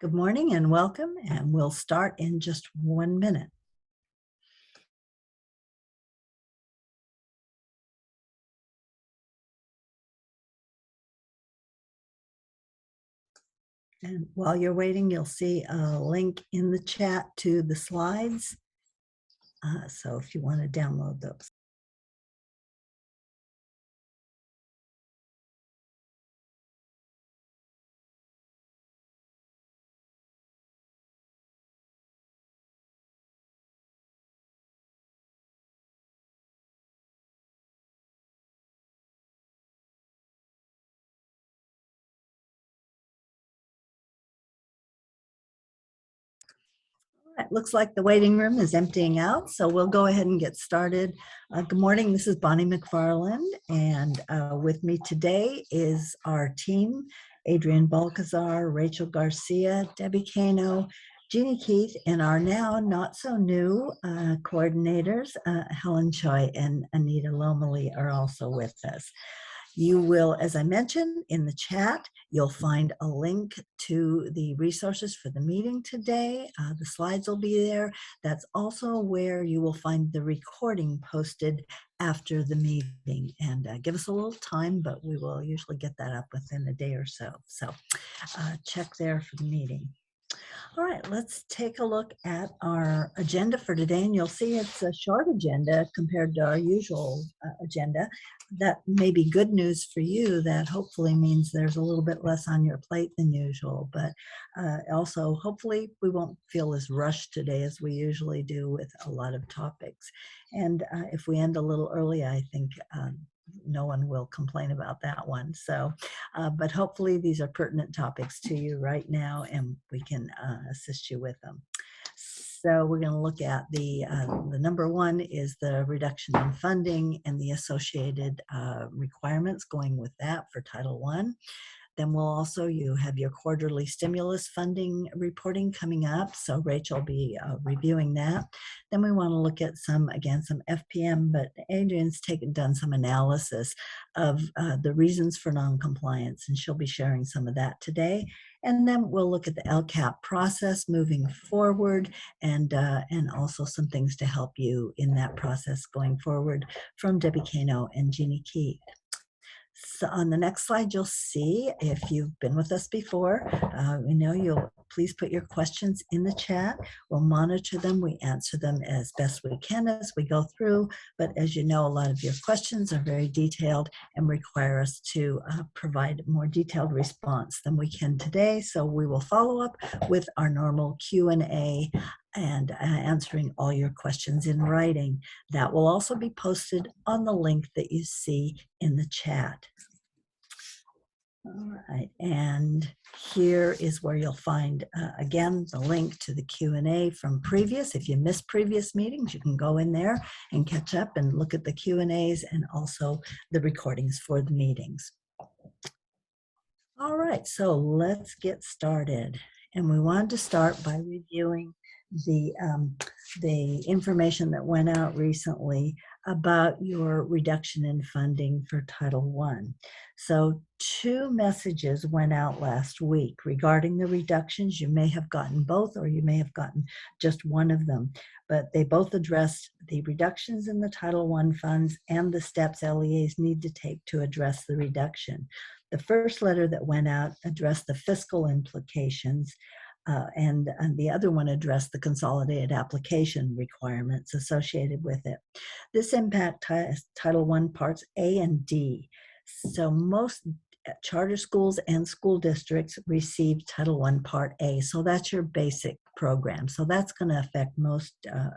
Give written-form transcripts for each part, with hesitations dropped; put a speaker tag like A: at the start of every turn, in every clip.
A: Good morning and welcome, and we'll start in just 1 minute. And while you're waiting, you'll see a link in the chat to the slides. So if you want to download those. It looks like the waiting room is emptying out, so we'll go ahead and get started. Good morning, this is Bonnie McFarland, and with me today is our team, Adrian Balcazar, Rachel Garcia, Debbie Cano, Jeannie Keith, and our now not so new coordinators, Helen Choi and Anita Lomeli are also with us. You will, as I mentioned in the chat, you'll find a link to the resources for the meeting today. The slides will be there. That's also where you will find the recording posted after the meeting. And give us a little time, but we will usually get that up within a day or so. So check there for the meeting. All right, let's take a look at our agenda for today, and you'll see it's a short agenda compared to our usual agenda. That may be good news for you. That hopefully means there's a little bit less on your plate than usual, but also hopefully we won't feel as rushed today as we usually do with a lot of topics. And if we end a little early, I think no one will complain about that one. So, but hopefully these are pertinent topics to you right now, and we can assist you with them. So we're going to look at the number one is the reduction in funding and the associated requirements going with that for Title I. Then we'll also, you have your quarterly stimulus funding reporting coming up. So Rachel will be reviewing that. Then we want to look at some FPM, but Adrian's done some analysis of the reasons for non-compliance, and she'll be sharing some of that today. And then we'll look at the LCAP process moving forward, and also some things to help you in that process going forward from Debbie Cano and Jeannie Keith. So on the next slide, you'll see, if you've been with us before, you'll please put your questions in the chat. We'll monitor them. We answer them as best we can as we go through. But as you know, a lot of your questions are very detailed and require us to provide more detailed response than we can today. So we will follow up with our normal Q&A and answering all your questions in writing. That will also be posted on the link that you see in the chat. All right, and here is where you'll find, again, the link to the Q&A from previous. If you missed previous meetings, you can go in there and catch up and look at the Q&As and also the recordings for the meetings. All right, so let's get started. And we wanted to start by reviewing the information that went out recently about your reduction in funding for Title I. So 2 messages went out last week regarding the reductions. You may have gotten both, or you may have gotten just one of them, but they both addressed the reductions in the Title I funds and the steps LEAs need to take to address the reduction. The first letter that went out addressed the fiscal implications, and the other one addressed the consolidated application requirements associated with it. This impacts Title I Parts A and D. So most charter schools and school districts receive Title I Part A. So that's your basic program. So that's going to affect most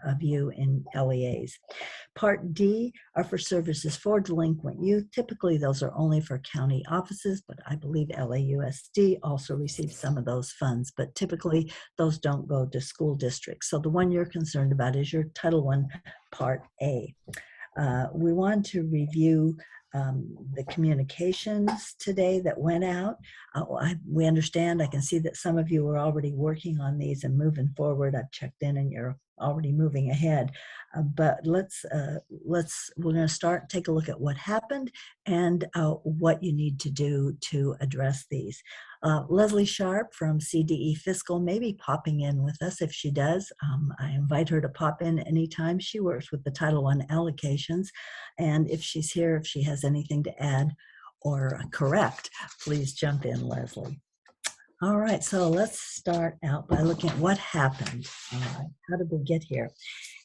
A: of you in LEAs. Part D are for services for delinquent youth. Typically, those are only for county offices, but I believe LAUSD also receives some of those funds, but typically those don't go to school districts. So the one you're concerned about is your Title I Part A. We want to review the communications today that went out. We understand, I can see that some of you are already working on these and moving forward. I've checked in and you're already moving ahead. But we're going to take a look at what happened and what you need to do to address these. Leslie Sharp from CDE Fiscal may be popping in with us. If she does, I invite her to pop in anytime. She works with the Title I allocations. And if she's here, if she has anything to add or correct, please jump in, Leslie. All right, so let's start out by looking at what happened. All right, how did we get here?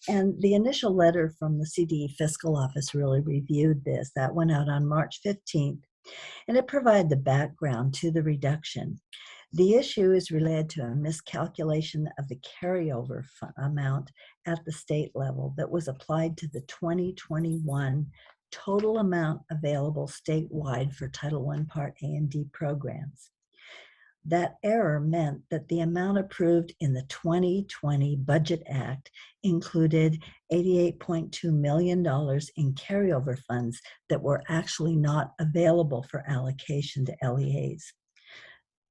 A: And the initial letter from the CDE Fiscal Office really reviewed this. That went out on March 15th, and it provided the background to the reduction. The issue is related to a miscalculation of the carryover amount at the state level that was applied to the 2021 total amount available statewide for Title I Part A and D programs. That error meant that the amount approved in the 2020 Budget Act included $88.2 million in carryover funds that were actually not available for allocation to LEAs.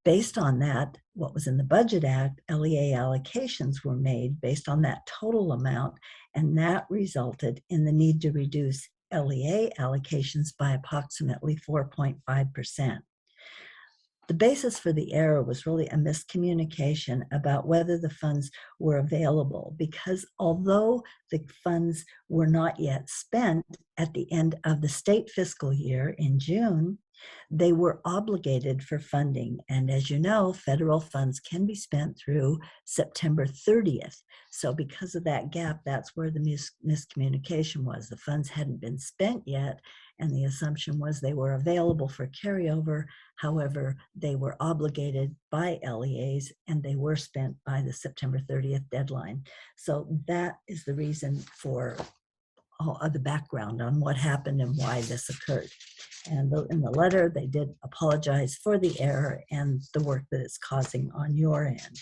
A: Based on that, what was in the Budget Act, LEA allocations were made based on that total amount, and that resulted in the need to reduce LEA allocations by approximately 4.5%. The basis for the error was really a miscommunication about whether the funds were available, because although the funds were not yet spent at the end of the state fiscal year in June, they were obligated for funding. And as you know, federal funds can be spent through September 30th. So because of that gap, that's where the miscommunication was. The funds hadn't been spent yet, and the assumption was they were available for carryover. However, they were obligated by LEAs, and they were spent by the September 30th deadline. So that is the reason for all of the background on what happened and why this occurred. And in the letter, they did apologize for the error and the work that it's causing on your end.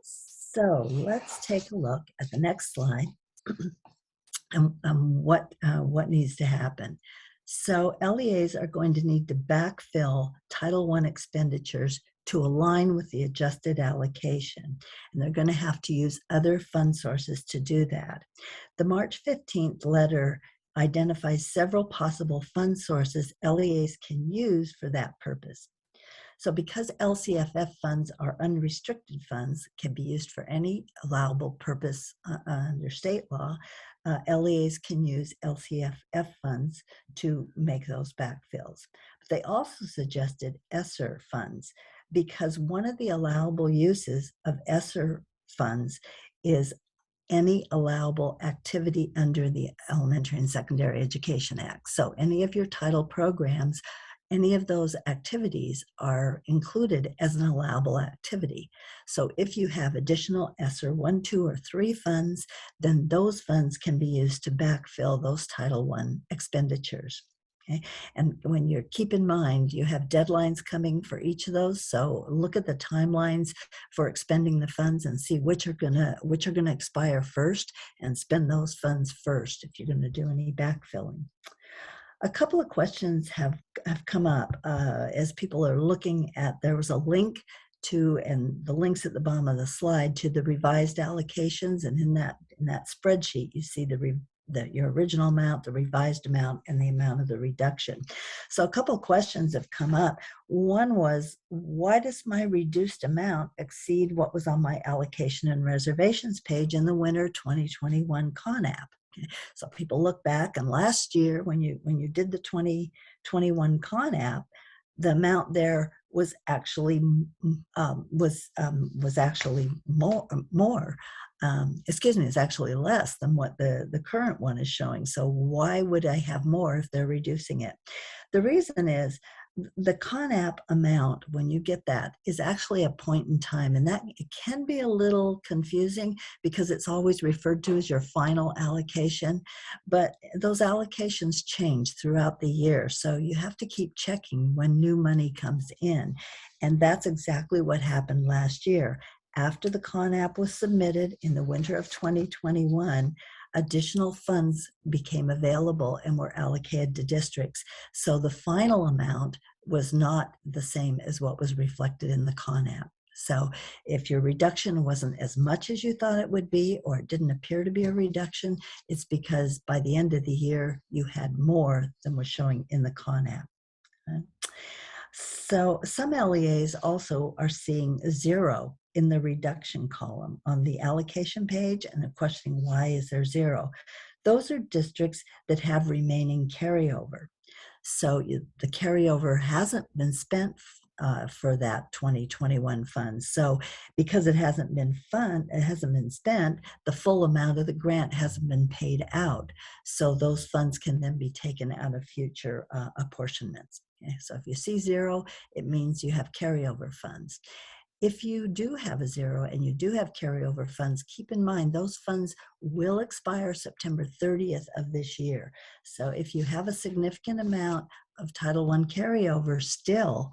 A: So let's take a look at the next slide and what needs to happen. So LEAs are going to need to backfill Title I expenditures to align with the adjusted allocation, and they're going to have to use other fund sources to do that. The March 15th letter identifies several possible fund sources LEAs can use for that purpose. So because LCFF funds are unrestricted funds, can be used for any allowable purpose under state law, LEAs can use LCFF funds to make those backfills. But they also suggested ESSER funds, because one of the allowable uses of ESSER funds is any allowable activity under the Elementary and Secondary Education Act. So any of your title programs, any of those activities are included as an allowable activity. So if you have additional ESSER 1, 2, or 3 funds, then those funds can be used to backfill those Title I expenditures. Okay? And when you keep in mind, you have deadlines coming for each of those. So look at the timelines for expending the funds and see which are gonna expire first, and spend those funds first if you're gonna do any backfilling. A couple of questions have come up as people are looking at, there was a link to, and the links at the bottom of the slide, to the revised allocations, and in that spreadsheet you see your original amount, the revised amount, and the amount of the reduction. So a couple of questions have come up. One was, why does my reduced amount exceed what was on my allocation and reservations page in the winter 2021 CONAP? Okay. So people look back, and last year when you did the 2021 CONAP, the amount there was actually it's actually less than what the current one is showing. So why would I have more if they're reducing it? The reason is the CONAP amount, when you get that, is actually a point in time, and that it can be a little confusing because it's always referred to as your final allocation, but those allocations change throughout the year, so you have to keep checking when new money comes in, and that's exactly what happened last year. After the CONAP was submitted in the winter of 2021, additional funds became available and were allocated to districts. So the final amount was not the same as what was reflected in the CONAP. So if your reduction wasn't as much as you thought it would be, or it didn't appear to be a reduction, it's because by the end of the year, you had more than was showing in the CONAP. Okay? So some LEAs also are seeing 0 in the reduction column on the allocation page, and they're questioning why is there 0. Those are districts that have remaining carryover. So the carryover hasn't been spent for that 2021 fund. So because it hasn't been spent, the full amount of the grant hasn't been paid out. So those funds can then be taken out of future apportionments. Okay? So if you see 0, it means you have carryover funds. If you do have a 0 and you do have carryover funds, keep in mind those funds will expire September 30th of this year. So if you have a significant amount of Title I carryover still,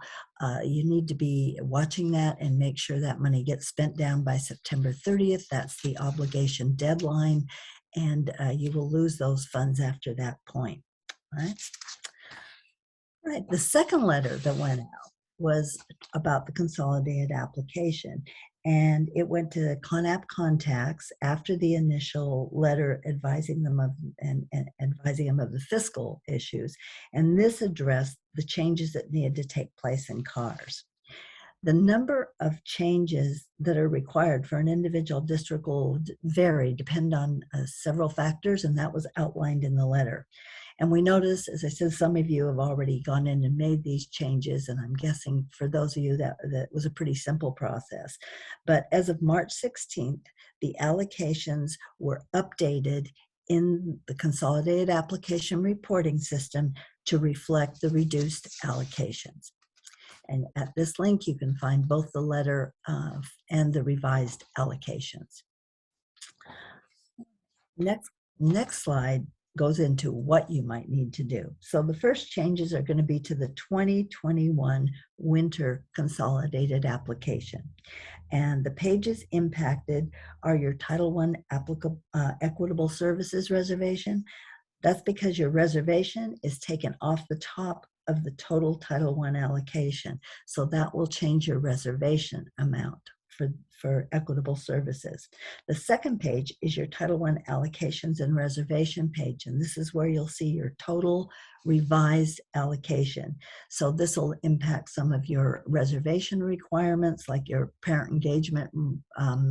A: you need to be watching that and make sure that money gets spent down by September 30th. That's the obligation deadline, and you will lose those funds after that point. All right. All right. The second letter that went out was about the consolidated application, and it went to CONAP contacts after the initial letter advising them of advising them of the fiscal issues, and this addressed the changes that needed to take place in CARS. The number of changes that are required for an individual district will vary, depend on several factors, and that was outlined in the letter. And we notice, as I said, some of you have already gone in and made these changes, and I'm guessing for those of you that was a pretty simple process. But as of March 16th, the allocations were updated in the Consolidated Application Reporting System to reflect the reduced allocations. And at this link, you can find both the letter and the revised allocations. Next slide goes into what you might need to do. So the first changes are going to be to the 2021 winter consolidated application. And the pages impacted are your Title I equitable services reservation. That's because your reservation is taken off the top of the total Title I allocation. So that will change your reservation amount for equitable services. The second page is your Title I allocations and reservation page, and this is where you'll see your total revised allocation. So this will impact some of your reservation requirements, like your parent engagement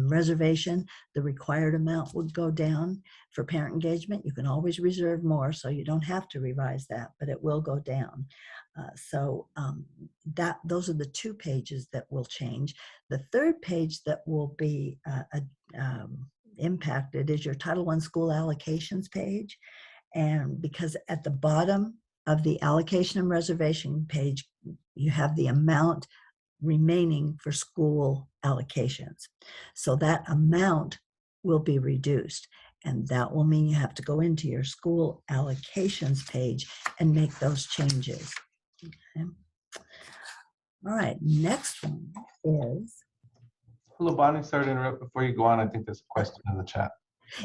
A: reservation. The required amount would go down for parent engagement. You can always reserve more, so you don't have to revise that, but it will go down. Those are the two pages that will change. The third page that will be impacted is your Title I school allocations page. And because at the bottom of the allocation and reservation page, you have the amount remaining for school allocations. So that amount will be reduced. And that will mean you have to go into your school allocations page and make those changes. Okay. All right, next one is.
B: Hello, Bonnie. Sorry to interrupt before you go on. I think there's a question in the chat.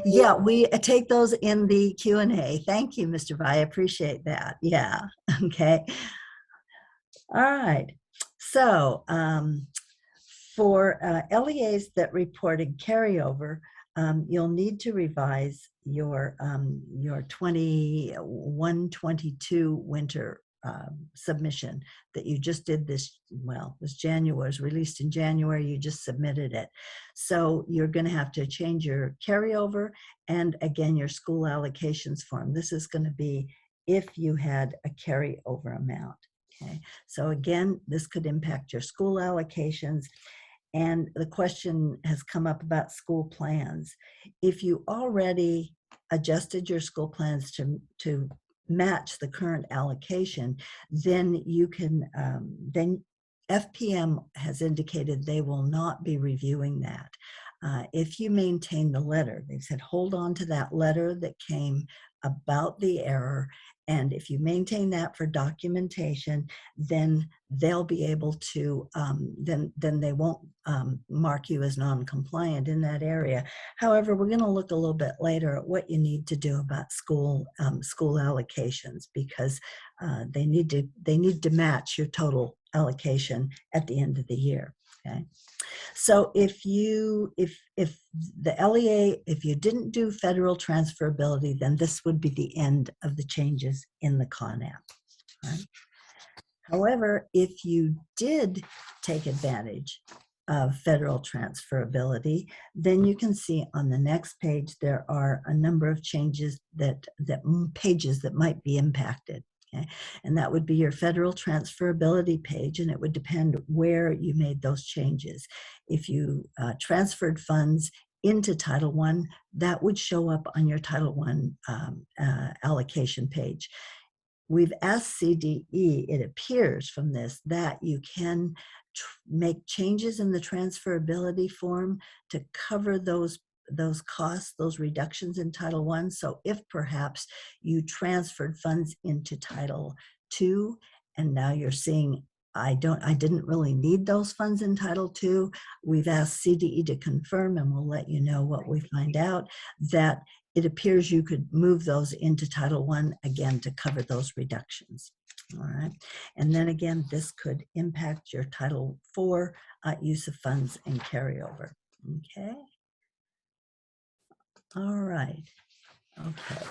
A: Yeah, we take those in the Q&A. Thank you, Mr. Vi. I appreciate that. Yeah, okay. All right. So for LEAs that reported carryover, you'll need to revise your 21-22 winter submission that you just did this January, was released in January, you just submitted it. So you're going to have to change your carryover and again your school allocations form. This is going to be if you had a carryover amount. Okay, so again, this could impact your school allocations. And the question has come up about school plans. If you already adjusted your school plans to match the current allocation, then you can, then FPM has indicated they will not be reviewing that. If you maintain the letter, they've said hold on to that letter that came about the error, and if you maintain that for documentation, then they'll be able to, then they won't mark you as non-compliant in that area. However, we're going to look a little bit later at what you need to do about school allocations, because they need to match your total allocation at the end of the year. Okay. So if the LEA, if you didn't do federal transferability, then this would be the end of the changes in the CONAP. Right? However, if you did take advantage of federal transferability, then you can see on the next page there are a number of changes pages that might be impacted. Okay? And that would be your federal transferability page, and it would depend where you made those changes. If you transferred funds into Title I, that would show up on your Title I allocation page. We've asked CDE, it appears from this, that you can make changes in the transferability form to cover those costs, those reductions in Title I. So if perhaps you transferred funds into Title II and now you're seeing, I didn't really need those funds in Title II, we've asked CDE to confirm, and we'll let you know what we find out, that it appears you could move those into Title I again to cover those reductions. All right. And then again, this could impact your Title IV use of funds and carryover. Okay. All right. Okay.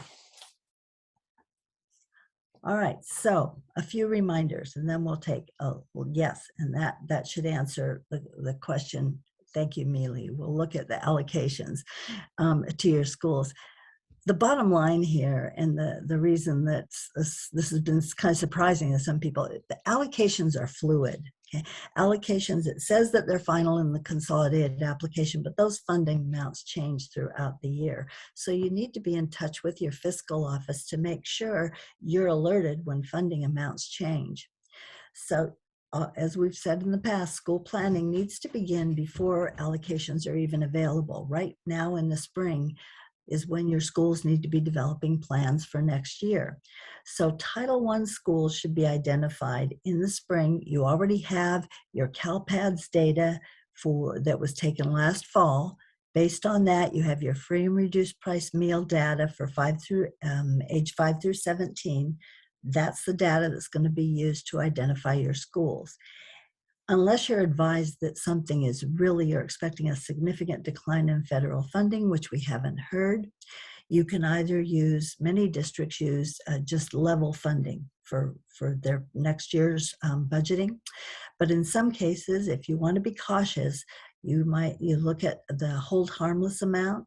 A: All right. So a few reminders, and then we'll take, well, yes, and that should answer the question. Thank you, Mealy. We'll look at the allocations to your schools. The bottom line here, and the reason that this has been kind of surprising to some people, the allocations are fluid. Okay? Allocations, it says that they're final in the consolidated application, but those funding amounts change throughout the year. So you need to be in touch with your fiscal office to make sure you're alerted when funding amounts change. So as we've said in the past, school planning needs to begin before allocations are even available. Right now in the spring is when your schools need to be developing plans for next year. So Title I schools should be identified in the spring. You already have your CalPADS data that was taken last fall. Based on that, you have your free and reduced price meal data for age 5 through 17. That's the data that's going to be used to identify your schools. Unless you're advised that something is really, you're expecting a significant decline in federal funding, which we haven't heard, you can either use, many districts use just level funding for their next year's budgeting. But in some cases, if you want to be cautious, you look at the hold harmless amount.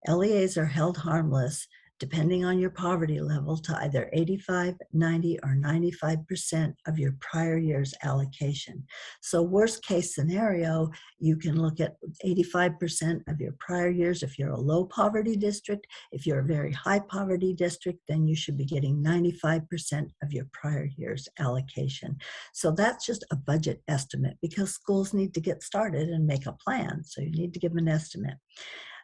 A: LEAs are held harmless depending on your poverty level to either 85, 90, or 95% of your prior year's allocation. So worst case scenario, you can look at 85% of your prior years if you're a low poverty district. If you're a very high poverty district, then you should be getting 95% of your prior year's allocation. So that's just a budget estimate because schools need to get started and make a plan. So you need to give them an estimate.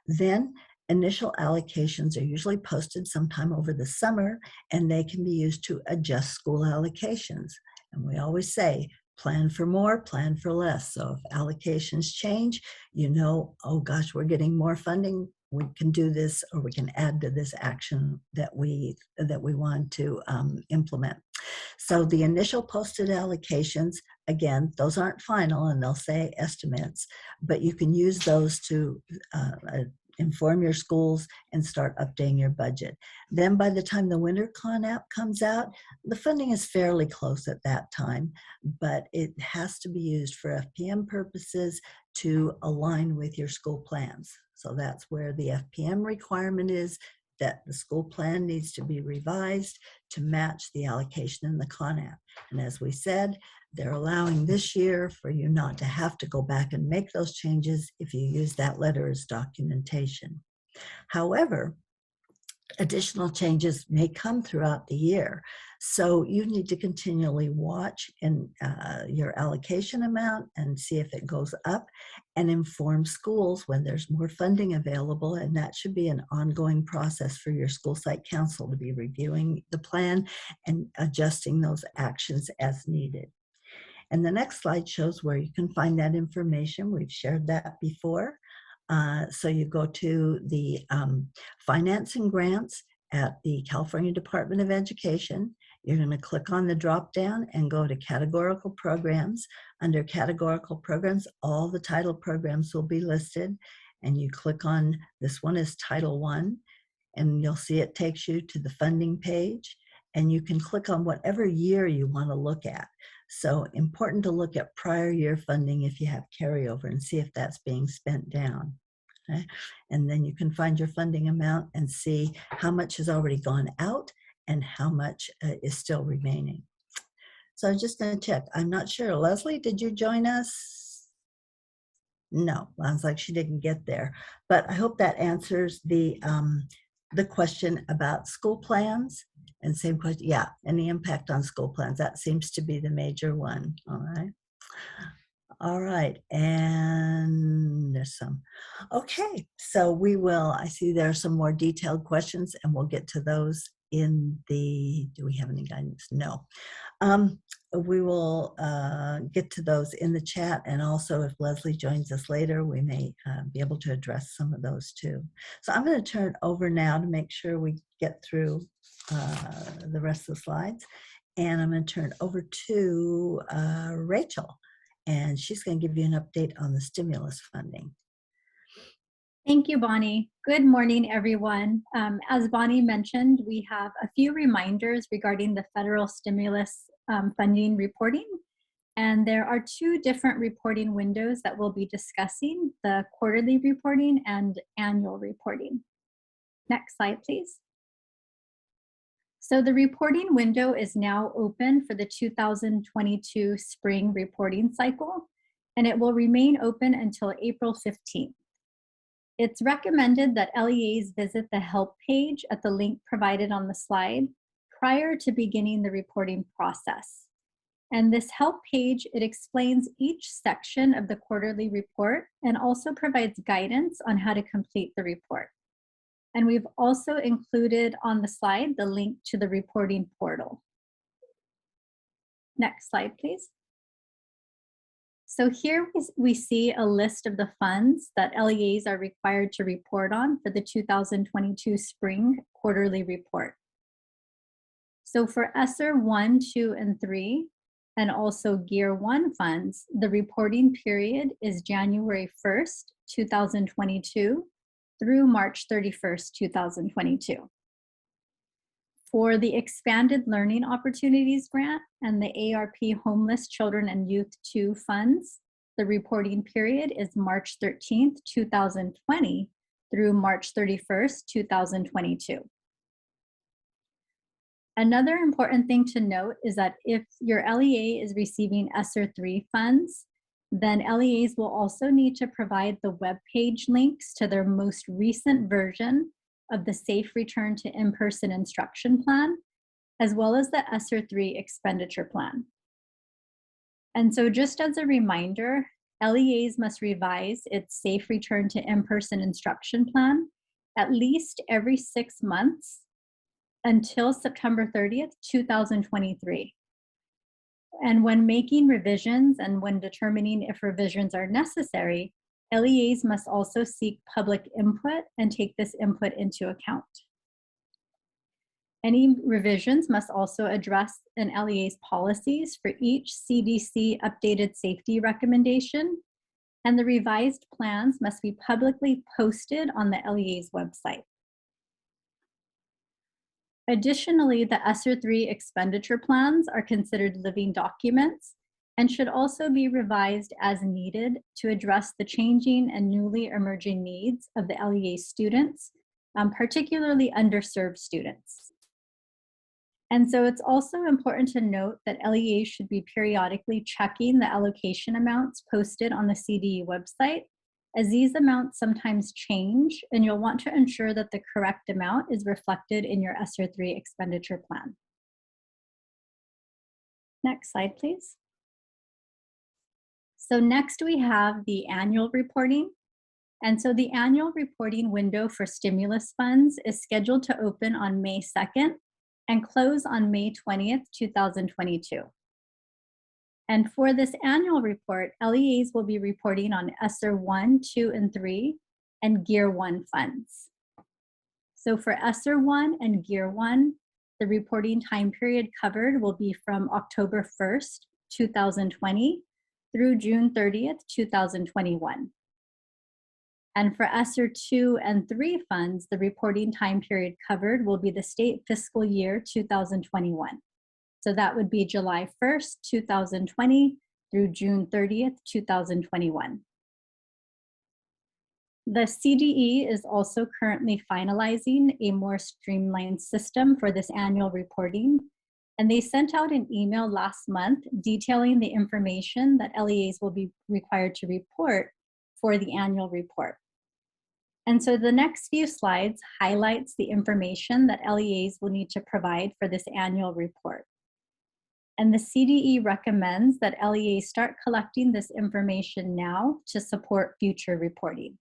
A: Then initial allocations are usually posted sometime over the summer, and they can be used to adjust school allocations. And we always say, plan for more, plan for less. So if allocations change, you know, oh gosh, we're getting more funding, we can do this, or we can add to this action that we want to implement. So the initial posted allocations, again, those aren't final and they'll say estimates, but you can use those to inform your schools and start updating your budget. Then by the time the winter CONAP comes out, the funding is fairly close at that time, but it has to be used for FPM purposes to align with your school plans. So that's where the FPM requirement is, that the school plan needs to be revised to match the allocation in the CONAP. And as we said, they're allowing this year for you not to have to go back and make those changes if you use that letter as documentation. However, additional changes may come throughout the year. So you need to continually watch your allocation amount and see if it goes up, and inform schools when there's more funding available. And that should be an ongoing process for your school site council to be reviewing the plan and adjusting those actions as needed. And the next slide shows where you can find that information. We've shared that before. So you go to the finance and grants at the California Department of Education. You're going to click on the drop down and go to categorical programs. Under categorical programs, all the title programs will be listed. And you click on, this one is Title 1, and you'll see it takes you to the funding page. And you can click on whatever year you want to look at. So important to look at prior year funding if you have carryover and see if that's being spent down. Okay? And then you can find your funding amount and see how much has already gone out and how much is still remaining. So I'm just going to check. I'm not sure. Leslie, did you join us? No, sounds like she didn't get there. But I hope that answers the question about school plans. And same question, yeah, and the impact on school plans. That seems to be the major one. All right. All right, and there's some. Okay, so we will, I see there are some more detailed questions and we'll get to those in the, do we have any guidance? No. We will get to those in the chat, and also if Leslie joins us later, we may be able to address some of those too. So I'm going to turn over now to make sure we get through the rest of the slides, and I'm going to turn over to Rachel, and she's going to give you an update on the stimulus funding.
C: Thank you, Bonnie. Good morning, everyone. As Bonnie mentioned, we have a few reminders regarding the federal stimulus funding reporting. And there are two different reporting windows that we'll be discussing, the quarterly reporting and annual reporting. Next slide, please. So the reporting window is now open for the 2022 spring reporting cycle, and it will remain open until April 15th. It's recommended that LEAs visit the help page at the link provided on the slide prior to beginning the reporting process. And this help page, it explains each section of the quarterly report and also provides guidance on how to complete the report. And we've also included on the slide the link to the reporting portal. Next slide, please. So here we see a list of the funds that LEAs are required to report on for the 2022 spring quarterly report. So for ESSER 1, 2, and 3, and also Gear 1 funds, the reporting period is January 1st, 2022 through March 31st, 2022. For the Expanded Learning Opportunities Grant and the ARP Homeless Children and Youth 2 funds, the reporting period is March 13th, 2020 through March 31st, 2022. Another important thing to note is that if your LEA is receiving ESSER 3 funds, then LEAs will also need to provide the web page links to their most recent version of the Safe Return to In-Person Instruction Plan, as well as the ESSER 3 expenditure plan. And so just as a reminder, LEAs must revise its Safe Return to In-Person Instruction Plan at least every 6 months until September 30th, 2023. And when making revisions and when determining if revisions are necessary, LEAs must also seek public input and take this input into account. Any revisions must also address an LEA's policies for each CDC updated safety recommendation, and the revised plans must be publicly posted on the LEA's website. Additionally, the ESSER 3 expenditure plans are considered living documents and should also be revised as needed to address the changing and newly emerging needs of the LEA students, particularly underserved students. And so it's also important to note that LEAs should be periodically checking the allocation amounts posted on the CDE website, as these amounts sometimes change, and you'll want to ensure that the correct amount is reflected in your ESSER 3 expenditure plan. Next slide, please. So next we have the annual reporting. And so the annual reporting window for stimulus funds is scheduled to open on May 2nd and close on May 20th, 2022. And for this annual report, LEAs will be reporting on ESSER 1, 2, and 3 and Gear 1 funds. So for ESSER 1 and Gear 1, the reporting time period covered will be from October 1st, 2020 through June 30th, 2021. And for ESSER 2 and 3 funds, the reporting time period covered will be the state fiscal year 2021. So that would be July 1st, 2020 through June 30th, 2021. The CDE is also currently finalizing a more streamlined system for this annual reporting. And they sent out an email last month detailing the information that LEAs will be required to report for the annual report. And so the next few slides highlights the information that LEAs will need to provide for this annual report. And the CDE recommends that LEAs start collecting this information now to support future reporting.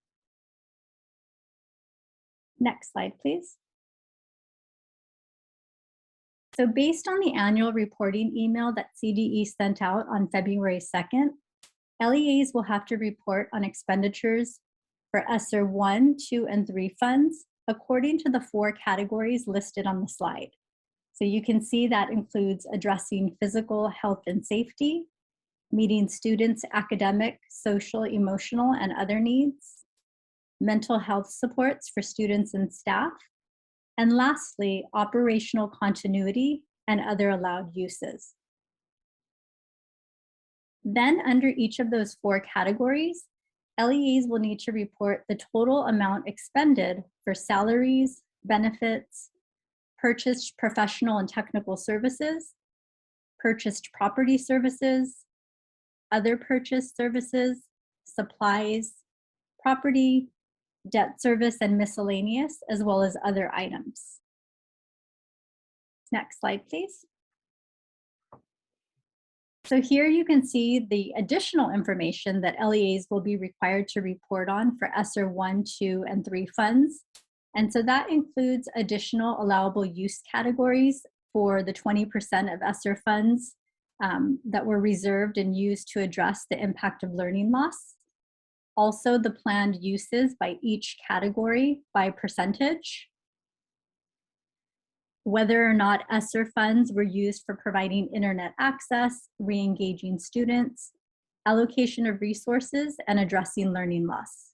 C: Next slide, please. So based on the annual reporting email that CDE sent out on February 2nd, LEAs will have to report on expenditures for ESSER 1, 2, and 3 funds according to the 4 categories listed on the slide. So you can see that includes addressing physical health and safety, meeting students' academic, social, emotional, and other needs, mental health supports for students and staff, and lastly, operational continuity and other allowed uses. Then under each of those 4 categories, LEAs will need to report the total amount expended for salaries, benefits, purchased professional and technical services, purchased property services, other purchased services, supplies, property, debt service, and miscellaneous, as well as other items. Next slide, please. So here you can see the additional information that LEAs will be required to report on for ESSER 1, 2, and 3 funds. And so that includes additional allowable use categories for the 20% of ESSER funds that were reserved and used to address the impact of learning loss. Also the planned uses by each category by percentage. Whether or not ESSER funds were used for providing internet access, re-engaging students, allocation of resources, and addressing learning loss.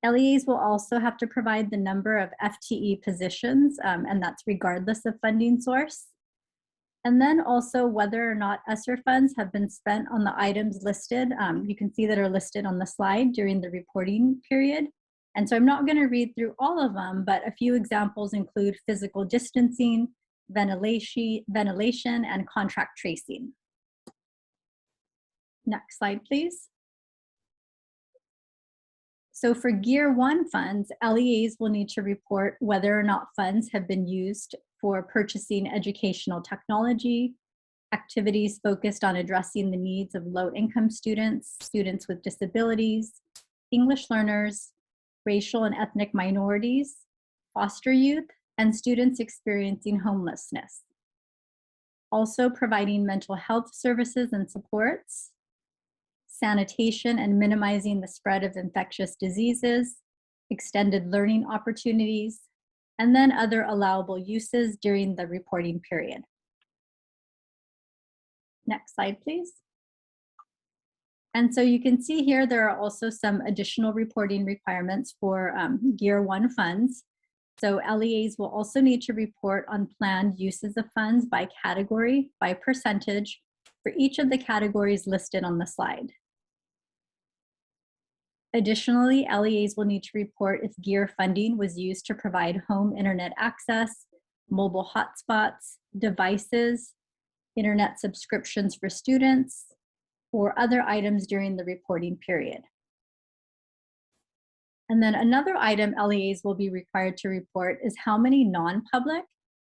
C: LEAs will also have to provide the number of FTE positions, and that's regardless of funding source. And then also whether or not ESSER funds have been spent on the items listed. You can see that are listed on the slide during the reporting period. And so I'm not going to read through all of them, but a few examples include physical distancing, ventilation, and contract tracing. Next slide, please. So for Gear 1 funds, LEAs will need to report whether or not funds have been used for purchasing educational technology, activities focused on addressing the needs of low-income students, students with disabilities, English learners, racial and ethnic minorities, foster youth, and students experiencing homelessness. Also providing mental health services and supports, sanitation and minimizing the spread of infectious diseases, extended learning opportunities, and then other allowable uses during the reporting period. Next slide, please. And so you can see here, there are also some additional reporting requirements for Gear 1 funds. So LEAs will also need to report on planned uses of funds by category, by percentage, for each of the categories listed on the slide. Additionally, LEAs will need to report if Gear funding was used to provide home internet access, mobile hotspots, devices, internet subscriptions for students, or other items during the reporting period. And then another item LEAs will be required to report is how many non-public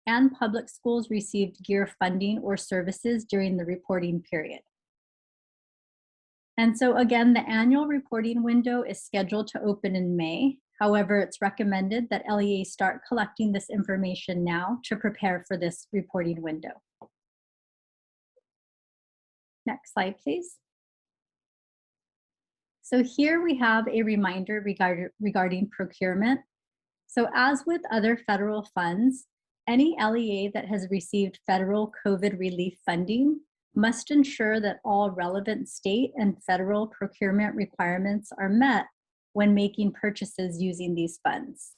C: and public schools received Gear funding or services during the reporting period. And so again, the annual reporting window is scheduled to open in May. However, it's recommended that LEAs start collecting this information now to prepare for this reporting window. Next slide, please. So here we have a reminder regarding procurement. So as with other federal funds, Any LEA that has received federal COVID relief funding must ensure that all relevant state and federal procurement requirements are met when making purchases using these funds.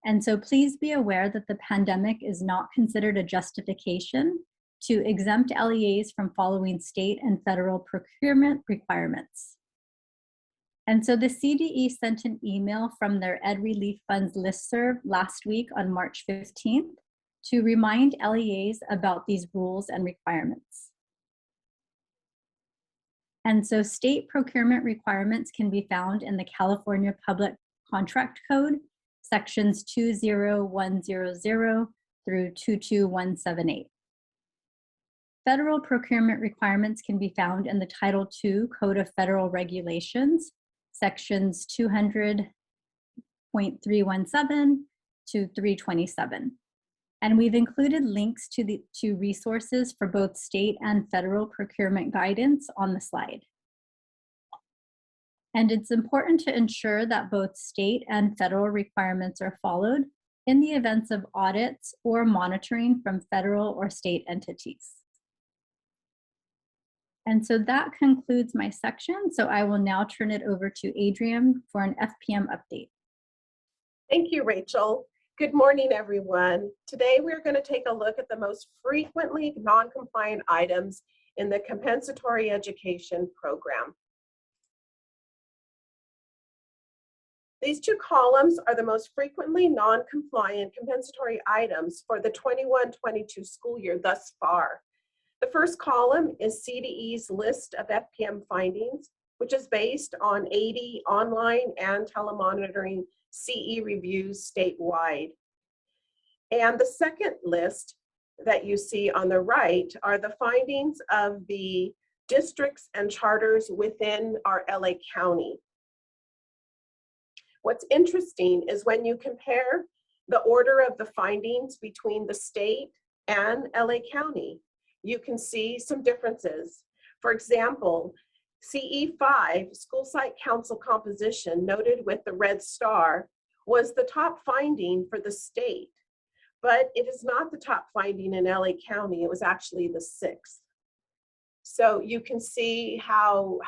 C: And so please be aware that the pandemic is not considered a justification to exempt LEAs from following state and federal procurement requirements. And so the CDE sent an email from their Ed Relief Funds listserv last week on March 15th to remind LEAs about these rules and requirements. And so state procurement requirements can be found in the California Public Contract Code, sections 20100 through 22178. Federal procurement requirements can be found in the Title II Code of Federal Regulations, sections 200.317 to 327. And we've included links to resources for both state and federal procurement guidance on the slide. And it's important to ensure that both state and federal requirements are followed in the events of audits or monitoring from federal or state entities. And so that concludes my section. So I will now turn it over to Adrienne for an FPM update.
D: Thank you, Rachel. Good morning, everyone. Today, we're going to take a look at the most frequently non-compliant items in the compensatory education program. These two columns are the most frequently non-compliant compensatory items for the 21-22 school year thus far. The first column is CDE's list of FPM findings, which is based on 80 online and telemonitoring CE reviews statewide. And the second list that you see on the right are the findings of the districts and charters within our LA County. What's interesting is when you compare the order of the findings between the state and LA County, you can see some differences. For example, CE5, School Site Council Composition, noted with the red star, was the top finding for the state, but it is not the top finding in LA County. It was actually the 6th. So you can see how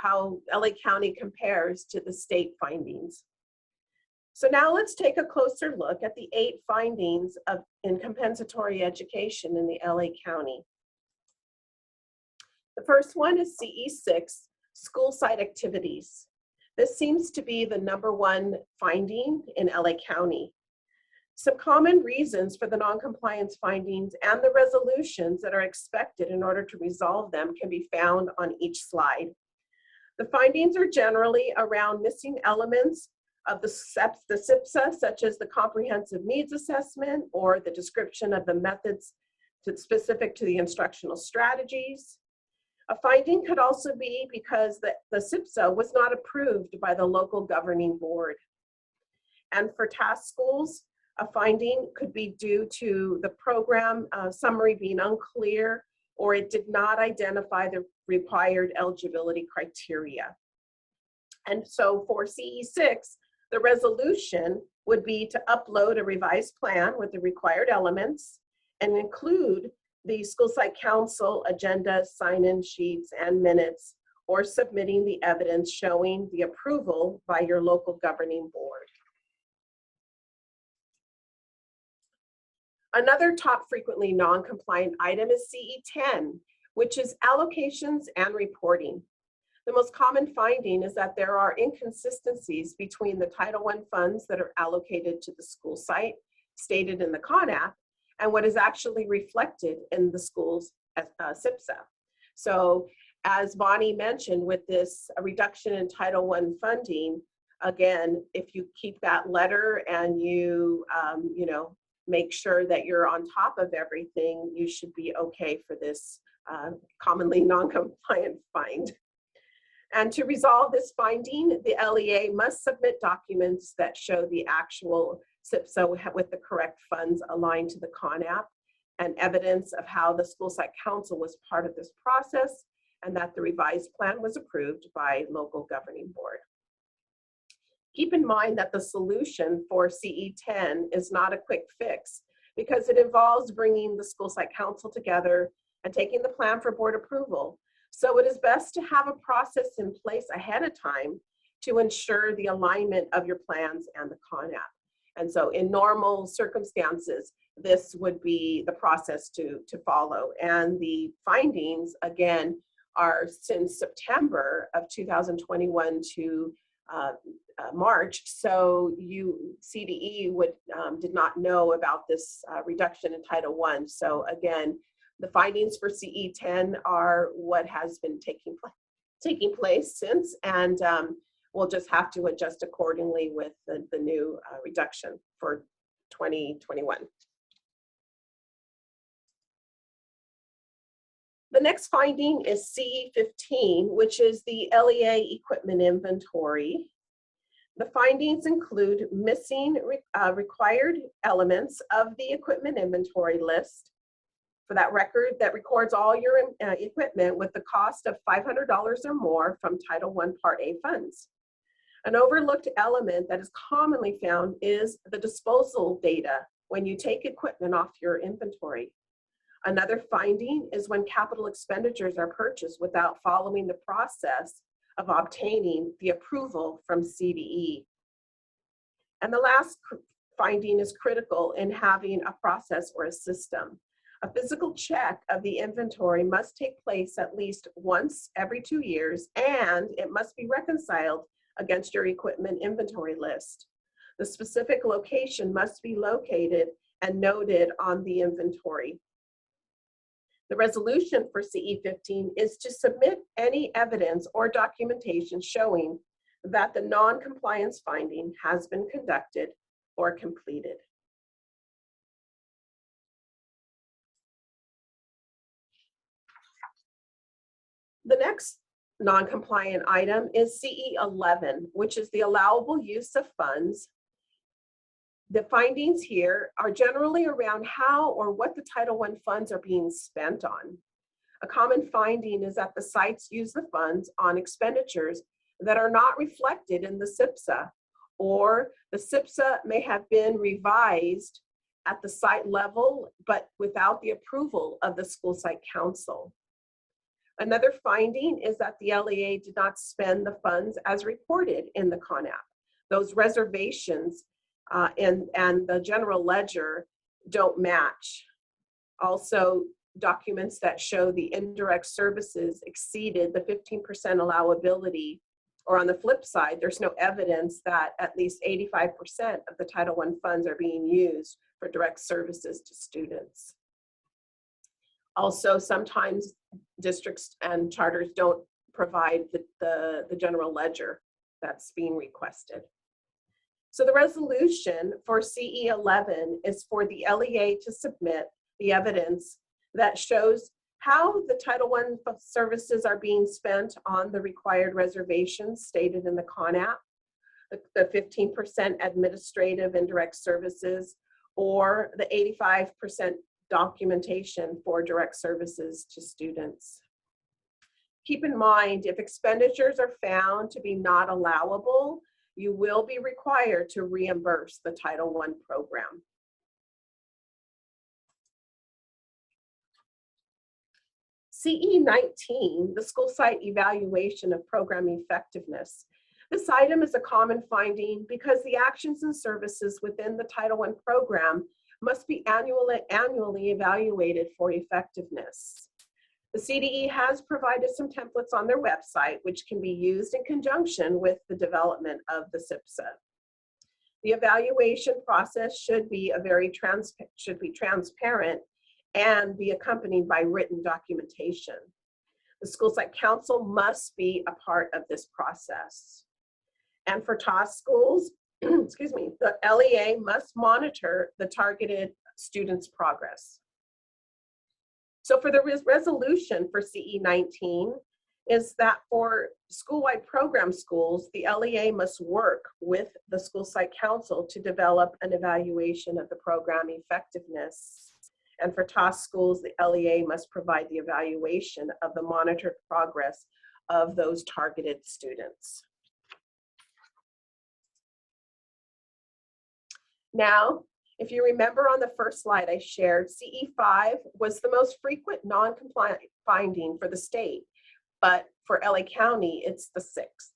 D: LA County compares to the state findings. So now let's take a closer look at the 8 findings in compensatory education in the LA County. The first one is CE6, school site activities. This seems to be the #1 finding in LA County. Some common reasons for the non-compliance findings and the resolutions that are expected in order to resolve them can be found on each slide. The findings are generally around missing elements of the SIPSA, such as the comprehensive needs assessment or the description of the methods specific to the instructional strategies. A finding could also be because the SIPSA was not approved by the local governing board. And for task schools, a finding could be due to the program summary being unclear, or it did not identify the required eligibility criteria. And so for CE6, the resolution would be to upload a revised plan with the required elements and include the school site council agendas, sign-in sheets, and minutes, or submitting the evidence showing the approval by your local governing board. Another top frequently non-compliant item is CE10, which is allocations and reporting. The most common finding is that there are inconsistencies between the Title I funds that are allocated to the school site, stated in the CONAP, and what is actually reflected in the school's SIPSA. So as Bonnie mentioned, with this reduction in Title I funding, again, if you keep that letter and you make sure that you're on top of everything, you should be okay for this commonly non-compliant find. And to resolve this finding, the LEA must submit documents that show the actual SIPSA with the correct funds aligned to the CONAP, and evidence of how the school site council was part of this process, and that the revised plan was approved by local governing board. Keep in mind that the solution for CE10 is not a quick fix, because it involves bringing the school site council together and taking the plan for board approval. So it is best to have a process in place ahead of time to ensure the alignment of your plans and the CONAP. And so in normal circumstances, this would be the process to follow. And the findings, again, are since September of 2021 to March. So CDE did not know about this reduction in Title I. So again, the findings for CE10 are what has been taking place since, and we'll just have to adjust accordingly with the new reduction for 2021. The next finding is CE15, which is the LEA equipment inventory. The findings include missing required elements of the equipment inventory list for that record that records all your equipment with the cost of $500 or more from Title I Part A funds. An overlooked element that is commonly found is the disposal data when you take equipment off your inventory. Another finding is when capital expenditures are purchased without following the process of obtaining the approval from CDE. And the last finding is critical in having a process or a system. A physical check of the inventory must take place at least once every 2 years, and it must be reconciled against your equipment inventory list. The specific location must be located and noted on the inventory. The resolution for CE15 is to submit any evidence or documentation showing that the non-compliance finding has been conducted or completed. The next non-compliant item is CE11, which is the allowable use of funds. The findings here are generally around how or what the Title I funds are being spent on. A common finding is that the sites use the funds on expenditures that are not reflected in the SIPSA, or the SIPSA may have been revised at the site level, but without the approval of the school site council. Another finding is that the LEA did not spend the funds as reported in the CONAP. Those reservations and the general ledger don't match. Also, documents that show the indirect services exceeded the 15% allowability, or on the flip side, there's no evidence that at least 85% of the Title I funds are being used for direct services to students. Also, sometimes districts and charters don't provide the general ledger that's being requested. So the resolution for CE11 is for the LEA to submit the evidence that shows how the Title I services are being spent on the required reservations stated in the CONAP, the 15% administrative indirect services, or the 85% documentation for direct services to students. Keep in mind, if expenditures are found to be not allowable, you will be required to reimburse the Title I program. CE19, the school site evaluation of program effectiveness. This item is a common finding because the actions and services within the Title I program must be annually evaluated for effectiveness. The CDE has provided some templates on their website, which can be used in conjunction with the development of the SIPSA. The evaluation process should be transparent and be accompanied by written documentation. The school site council must be a part of this process. And for TOS schools, excuse me, the LEA must monitor the targeted students' progress. So for the resolution for CE19 is that for school-wide program schools, the LEA must work with the school site council to develop an evaluation of the program effectiveness. And for TOS schools, the LEA must provide the evaluation of the monitored progress of those targeted students. Now, If you remember on the first slide I shared, CE5 was the most frequent non-compliant finding for the state, but for LA County, it's the 6th.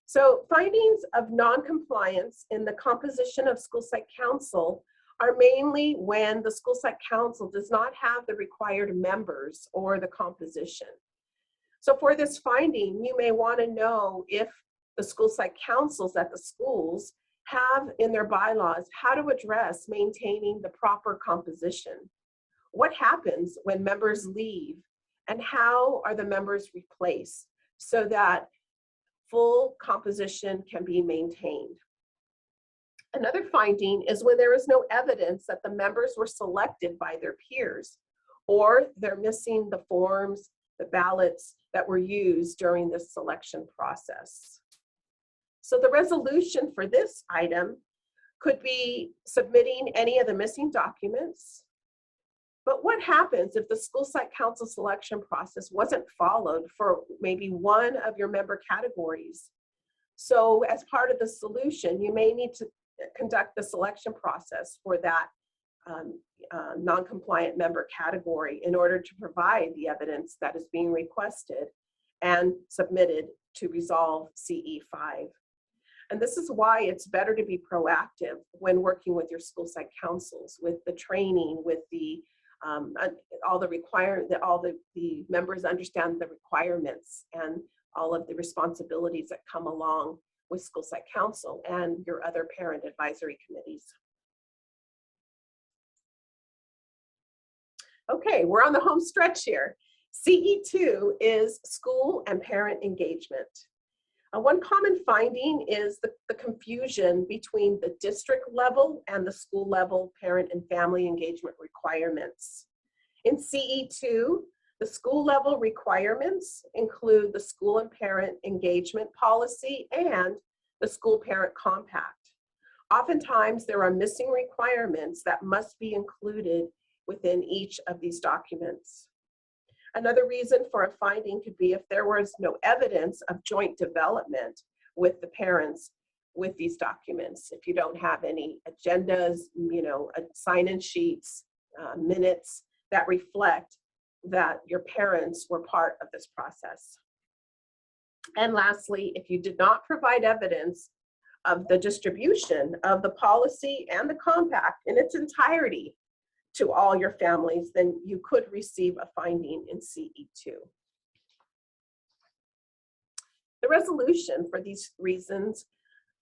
D: So findings of non-compliance in the composition of school site council are mainly when the school site council does not have the required members or the composition. So for this finding, you may want to know if the school site councils at the schools have in their bylaws how to address maintaining the proper composition. What happens when members leave, and how are the members replaced so that full composition can be maintained? Another finding is when there is no evidence that the members were selected by their peers, or they're missing the forms, the ballots that were used during this selection process. So the resolution for this item could be submitting any of the missing documents. But what happens if the school site council selection process wasn't followed for maybe one of your member categories? So as part of the solution, you may need to conduct the selection process for that non-compliant member category in order to provide the evidence that is being requested and submitted to resolve CE5. And this is why it's better to be proactive when working with your school site councils, with the training, with the all the members understand the requirements and all of the responsibilities that come along with school site council and your other parent advisory committees. Okay, we're on the home stretch here. CE2 is school and parent engagement. One common finding is the confusion between the district level and the school level parent and family engagement requirements. In CE2, the school level requirements include the school and parent engagement policy and the school parent compact. Oftentimes, there are missing requirements that must be included within each of these documents. Another reason for a finding could be if there was no evidence of joint development with the parents with these documents. If you don't have any agendas, sign-in sheets, minutes that reflect that your parents were part of this process. And lastly, if you did not provide evidence of the distribution of the policy and the compact in its entirety to all your families, then you could receive a finding in CE2. The resolution for these reasons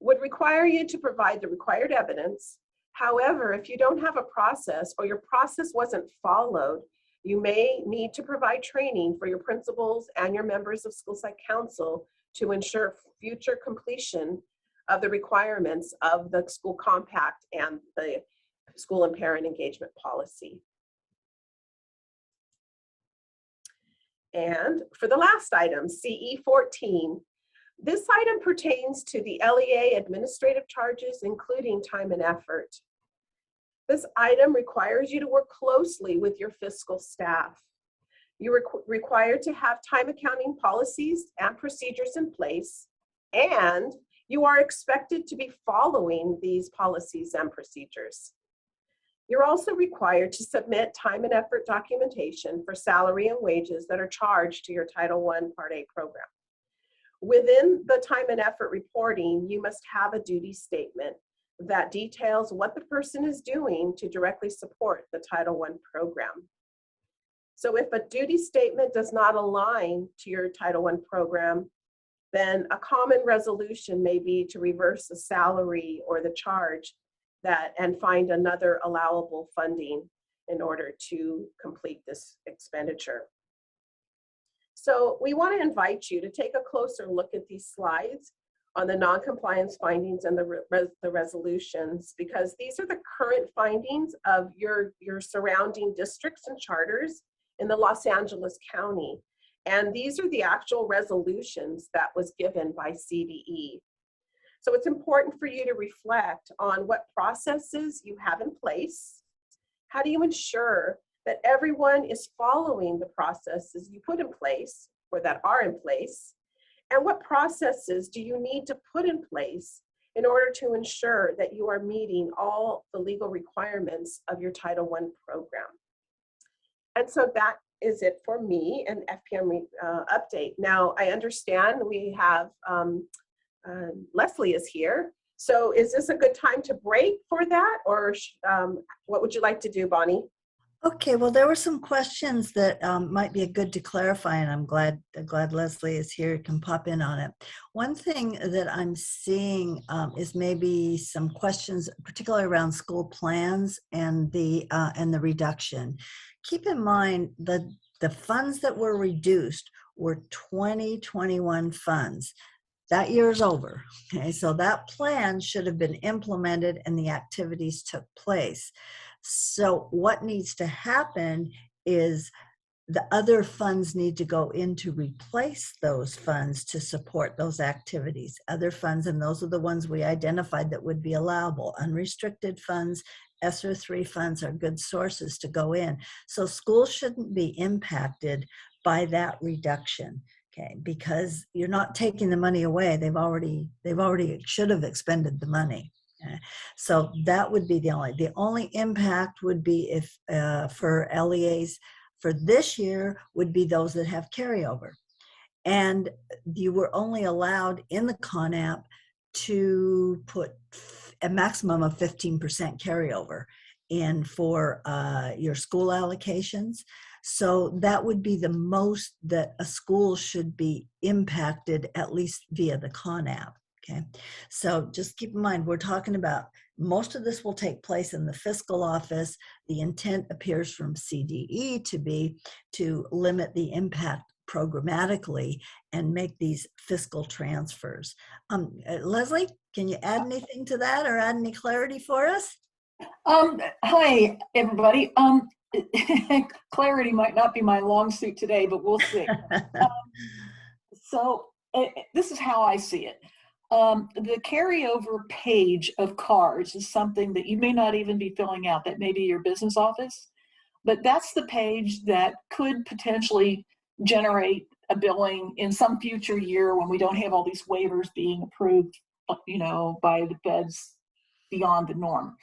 D: would require you to provide the required evidence. However, if you don't have a process or your process wasn't followed, you may need to provide training for your principals and your members of school site council to ensure future completion of the requirements of the school compact and the school and parent engagement policy. And for the last item, CE14, this item pertains to the LEA administrative charges, including time and effort. This item requires you to work closely with your fiscal staff. You're required to have time accounting policies and procedures in place, and you are expected to be following these policies and procedures. You're also required to submit time and effort documentation for salary and wages that are charged to your Title I Part A program. Within the time and effort reporting, you must have a duty statement that details what the person is doing to directly support the Title I program. So if a duty statement does not align to your Title I program, then a common resolution may be to reverse the salary or the charge and find another allowable funding in order to complete this expenditure. So we want to invite you to take a closer look at these slides on the non-compliance findings and the resolutions, because these are the current findings of your surrounding districts and charters in the Los Angeles County. And these are the actual resolutions that was given by CDE. So it's important for you to reflect on what processes you have in place. How do you ensure that everyone is following the processes you put in place or that are in place? And what processes do you need to put in place in order to ensure that you are meeting all the legal requirements of your Title I program. And so that is it for me, an FPM update. Now, I understand we have, Leslie is here. So is this a good time to break for that, or what would you like to do, Bonnie?
A: Okay, well, there were some questions that might be good to clarify, and I'm glad Leslie is here, can pop in on it. One thing that I'm seeing is maybe some questions, particularly around school plans and the reduction. Keep in mind that the funds that were reduced were 2021 funds. That year is over. Okay, so that plan should have been implemented and the activities took place. So what needs to happen is the other funds need to go in to replace those funds to support those activities. Other funds, and those are the ones we identified that would be allowable. Unrestricted funds, ESSER 3 funds are good sources to go in. So schools shouldn't be impacted by that reduction. Okay, because you're not taking the money away. They've already should have expended the money. Okay? So that would be the only impact would be if for LEAs for this year would be those that have carryover. And you were only allowed in the CONAP to put a maximum of 15% carryover in for your school allocations. So that would be the most that a school should be impacted, at least via the CONAP. Okay, so just keep in mind, we're talking about most of this will take place in the fiscal office. The intent appears from CDE to be to limit the impact programmatically and make these fiscal transfers. Leslie, can you add anything to that or add any clarity for us?
E: Hi, everybody. Clarity might not be my long suit today, but we'll see. This is how I see it. The carryover page of cards is something that you may not even be filling out. That may be your business office, but that's the page that could potentially generate a billing in some future year when we don't have all these waivers being approved, by the feds beyond the norm.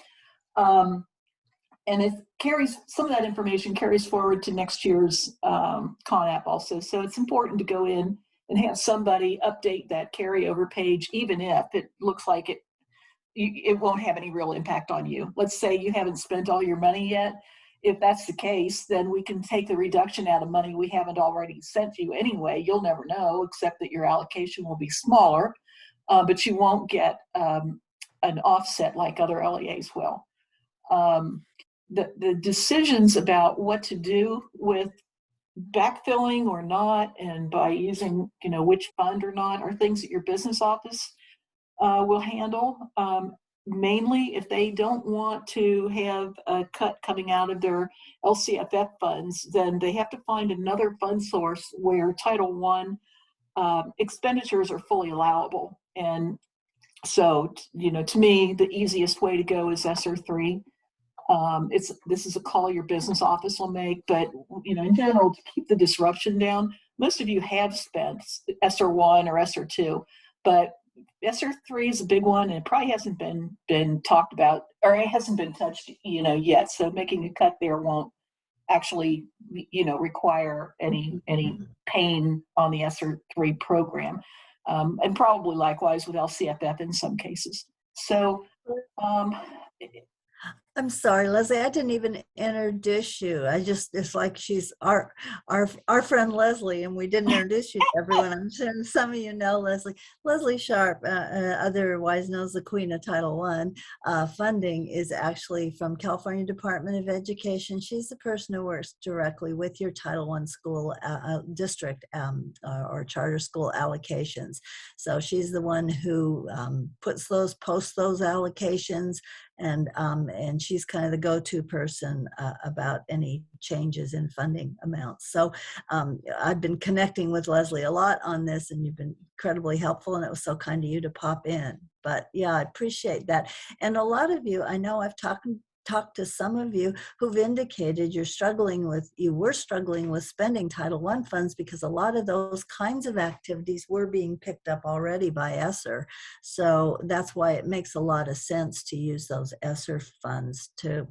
E: And it carries, some of that information carries forward to next year's CONAP also. So it's important to go in and have somebody update that carryover page, even if it looks like it won't have any real impact on you. Let's say you haven't spent all your money yet. If that's the case, then we can take the reduction out of money we haven't already sent you anyway. You'll never know, except that your allocation will be smaller, but you won't get an offset like other LEAs will. The decisions about what to do with backfilling or not, and by using, which fund or not, are things that your business office will handle. Mainly, if they don't want to have a cut coming out of their LCFF funds, then they have to find another fund source where Title I expenditures are fully allowable. And so, to me, the easiest way to go is ESSER 3. This is a call your business office will make, but in general, to keep the disruption down, most of you have spent ESSER 1 or ESSER 2, but ESSER 3 is a big one, and it probably hasn't been talked about, or it hasn't been touched, yet. So making a cut there won't actually, require any pain on the ESSER 3 program, and probably likewise with LCFF in some cases. So.
A: I'm sorry, Leslie, I didn't even introduce you. It's like she's our friend Leslie, and we didn't introduce you to everyone. I'm sure some of you know Leslie. Leslie Sharp, otherwise known as the Queen of Title I funding, is actually from California Department of Education. She's the person who works directly with your Title I school district or charter school allocations. So she's the one who posts those allocations, and she's kind of the go-to person about any changes in funding amounts. So I've been connecting with Leslie a lot on this, and you've been incredibly helpful, and it was so kind of you to pop in. But yeah, I appreciate that. And a lot of you, I know I've talked talked to some of you who've indicated you were struggling with spending Title I funds because a lot of those kinds of activities were being picked up already by ESSER. So that's why it makes a lot of sense to use those ESSER funds to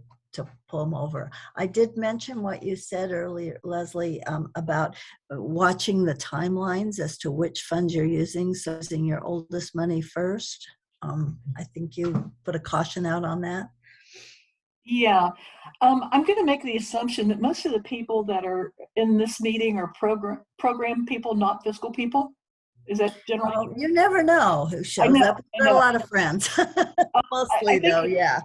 A: pull them over. I did mention what you said earlier, Leslie, about watching the timelines as to which funds you're using, so using your oldest money first. I think you put a caution out on that.
E: Yeah, I'm going to make the assumption that most of the people that are in this meeting are program people, not fiscal people. Is that generally?
A: Oh, you never know who shows up. I've got a lot of friends. Mostly, though, yeah.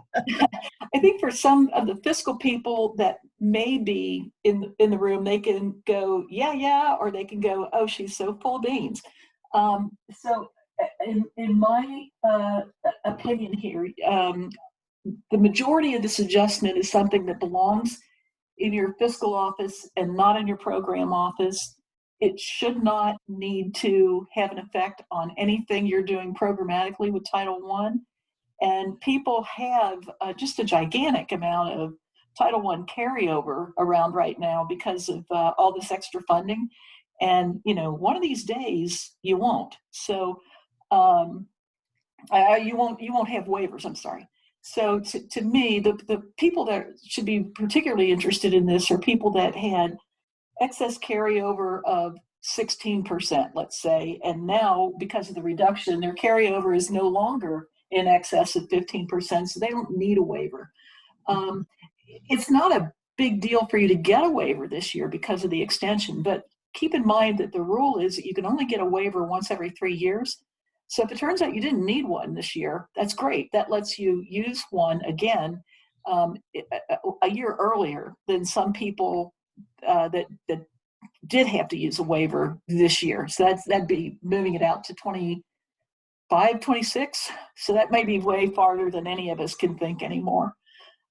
E: I think for some of the fiscal people that may be in the room, they can go, yeah, or they can go, oh, she's so full of beans. So in my opinion here, the majority of this adjustment is something that belongs in your fiscal office and not in your program office. It should not need to have an effect on anything you're doing programmatically with Title I. And people have just a gigantic amount of Title I carryover around right now because of all this extra funding. And, one of these days you won't. So you won't have waivers, I'm sorry. So to me, the people that should be particularly interested in this are people that had excess carryover of 16%, let's say, and now because of the reduction, their carryover is no longer in excess of 15%, so they don't need a waiver. It's not a big deal for you to get a waiver this year because of the extension, but keep in mind that the rule is that you can only get a waiver once every 3 years. So if it turns out you didn't need one this year, that's great. That lets you use one again a year earlier than some people that did have to use a waiver this year. So that'd be moving it out to 25, 26. So that may be way farther than any of us can think anymore.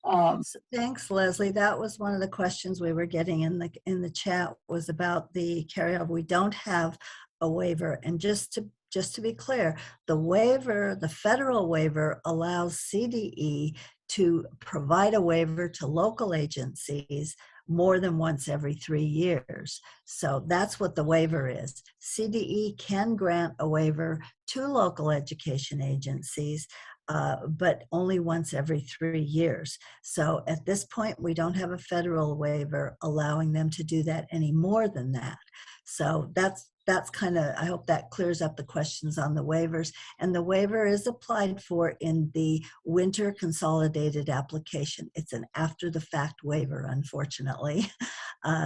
A: So thanks, Leslie. That was one of the questions we were getting in the chat, was about the carryover. We don't have a waiver, and just to be clear, the waiver, the federal waiver, allows CDE to provide a waiver to local agencies more than once every 3 years. So that's what the waiver is. CDE can grant a waiver to local education agencies, but only once every 3 years. So at this point, we don't have a federal waiver allowing them to do that any more than that. So that's kind of, I hope that clears up the questions on the waivers. And the waiver is applied for in the winter consolidated application. It's an after the fact waiver, unfortunately.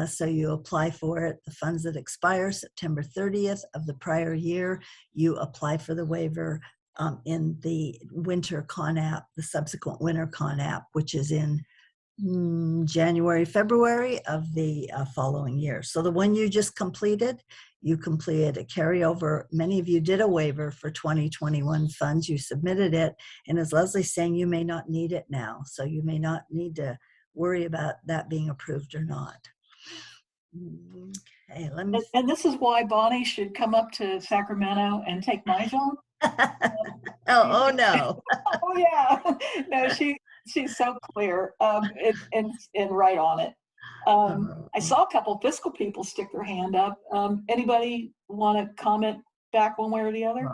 A: So you apply for it. The funds that expire September 30th of the prior year, you apply for the waiver in the winter con app, the subsequent winter con app, which is in January, February of the following year. So the one you just completed, you completed a carryover. Many of you did a waiver for 2021 funds. You submitted it. And as Leslie's saying, you may not need it now. So you may not need to worry about that being approved or not. Okay, let me.
E: And this is why Bonnie should come up to Sacramento and take my job.
A: Oh no.
E: Oh yeah. No, she's so clear and right on it. I saw a couple fiscal people stick their hand up. Anybody want to comment back one way or the other?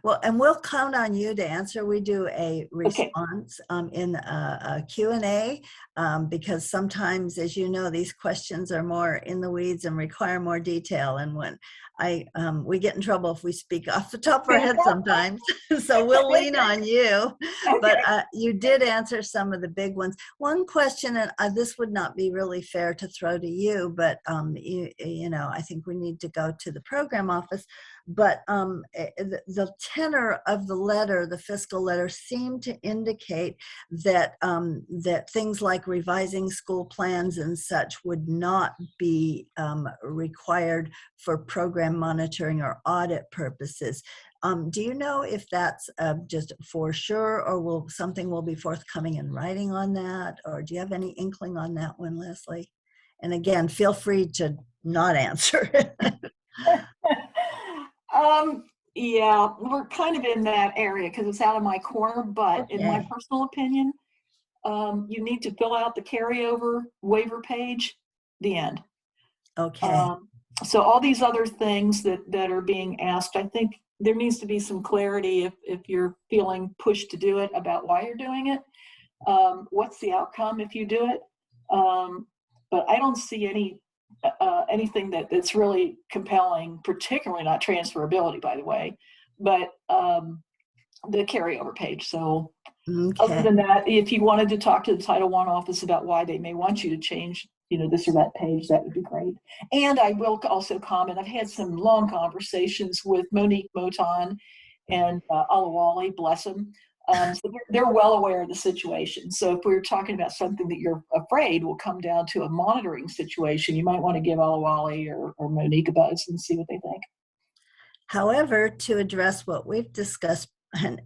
A: Well, and we'll count on you to answer. We do a response in a Q&A because sometimes, as you know, these questions are more in the weeds and require more detail. And when we get in trouble if we speak off the top of our head sometimes. So we'll lean on you. Okay. But you did answer some of the big ones. One question, and this would not be really fair to throw to you, but you know, I think we need to go to the program office. But the tenor of the letter, the fiscal letter, seemed to indicate that that things like revising school plans and such would not be required for program monitoring or audit purposes. Do you know if that's just for sure, or will something be forthcoming in writing on that? Or do you have any inkling on that one, Leslie? And again, feel free to not answer.
E: Yeah, we're kind of in that area because it's out of my corner, but in my
A: Okay.
E: personal opinion, you need to fill out the carryover waiver page, the end.
A: Okay.
E: So all these other things that are being asked, I think there needs to be some clarity if you're feeling pushed to do it about why you're doing it. What's the outcome if you do it? But I don't see anything that's really compelling, particularly not transferability, by the way, but the carryover page. So other
A: Okay.
E: than that, if you wanted to talk to the Title I office about why they may want you to change, this or that page, that would be great. And I will also comment, I've had some long conversations with Monique Moton and Alawali, bless them. So they're well aware of the situation. So if we're talking about something that you're afraid will come down to a monitoring situation, you might want to give Alawali or Monique a buzz and see what they think.
A: However, to address what we've discussed